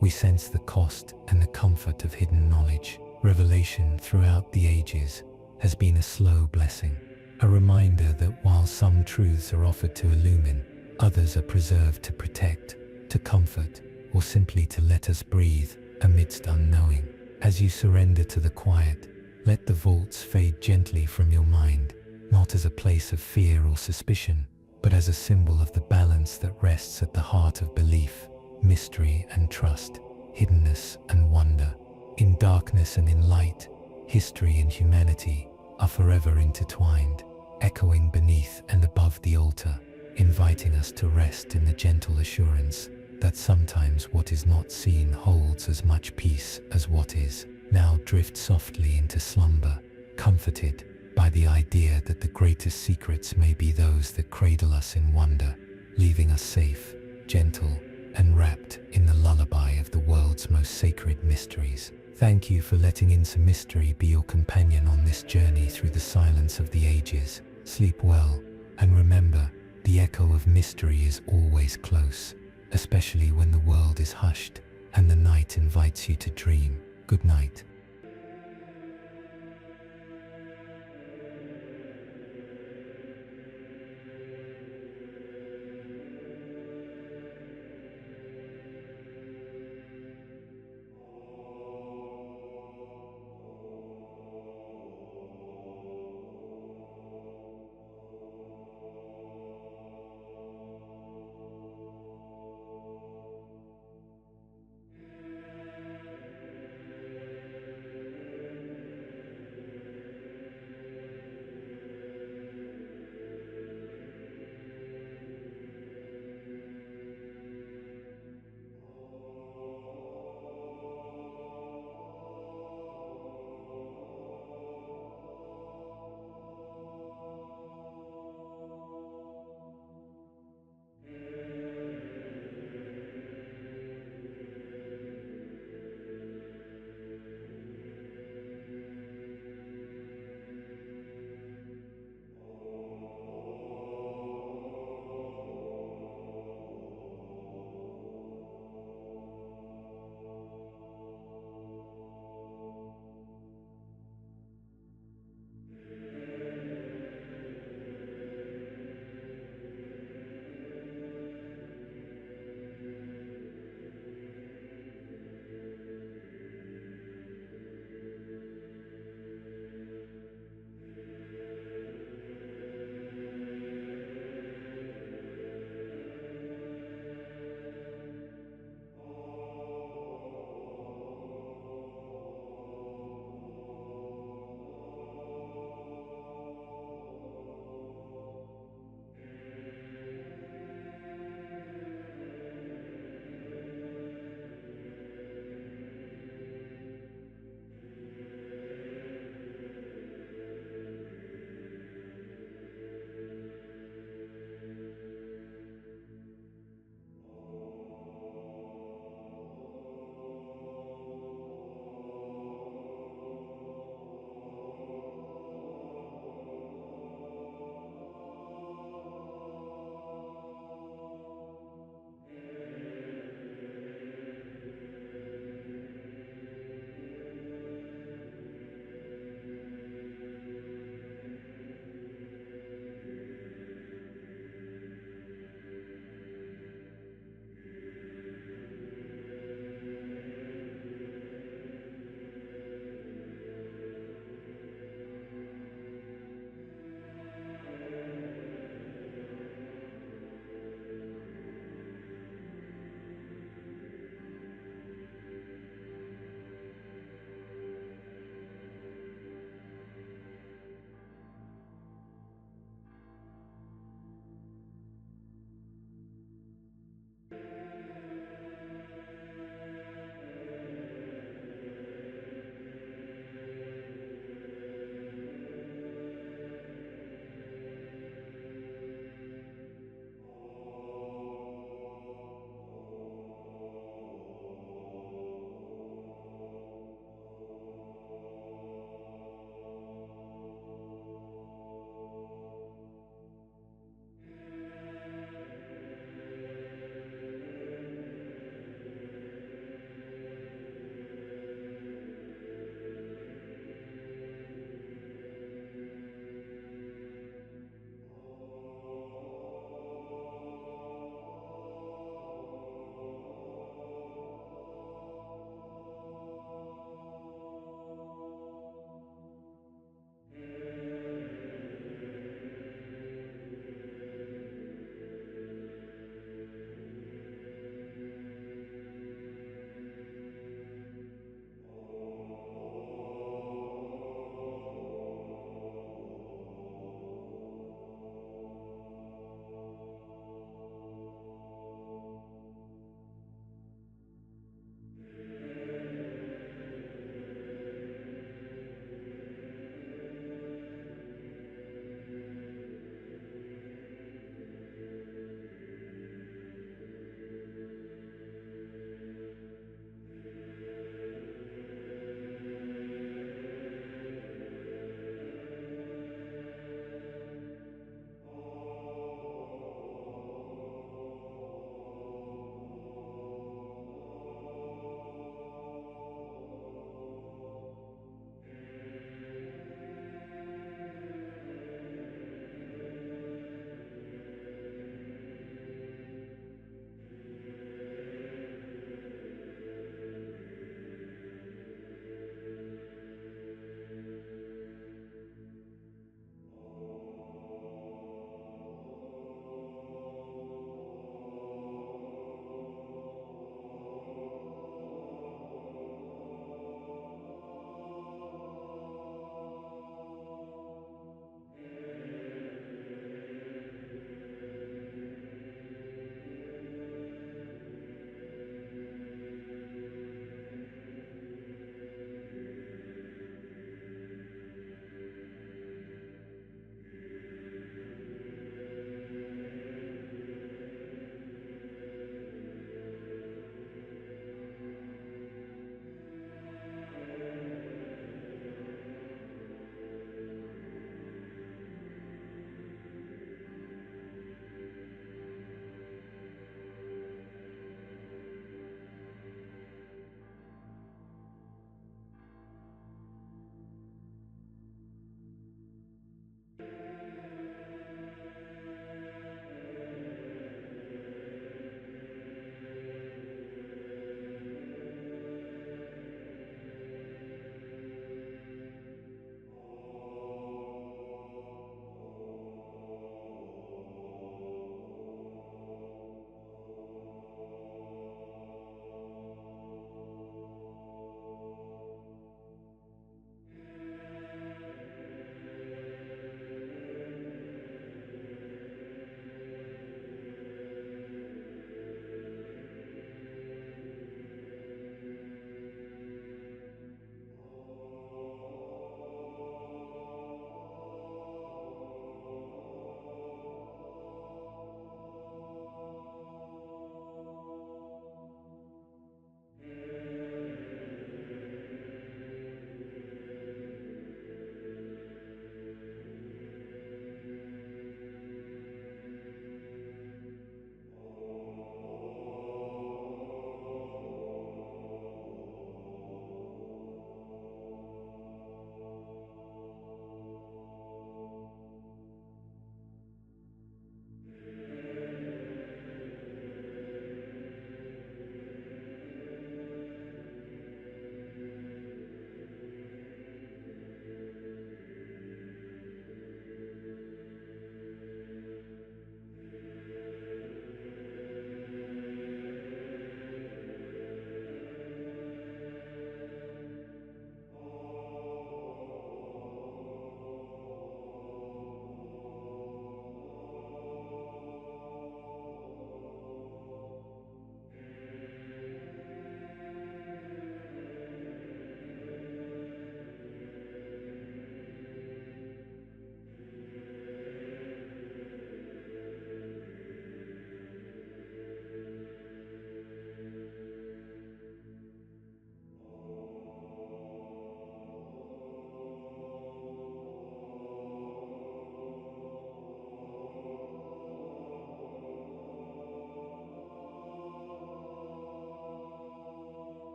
we sense the cost and the comfort of hidden knowledge. Revelation throughout the ages has been a slow blessing, a reminder that while some truths are offered to illumine, others are preserved to protect, to comfort, or simply to let us breathe amidst unknowing. As you surrender to the quiet, let the vaults fade gently from your mind, not as a place of fear or suspicion, but as a symbol of the balance that rests at the heart of belief, mystery and trust, hiddenness and wonder. In darkness and in light, history and humanity are forever intertwined, echoing beneath and above the altar, inviting us to rest in the gentle assurance that sometimes what is not seen holds as much peace as what is. Now drift softly into slumber, comforted by the idea that the greatest secrets may be those that cradle us in wonder, leaving us safe, gentle, and wrapped in the lullaby of the world's most sacred mysteries. Thank you for letting InsoMystery be your companion on this journey through the silence of the ages. Sleep well, and remember, the echo of mystery is always close, especially when the world is hushed and the night invites you to dream. Good night.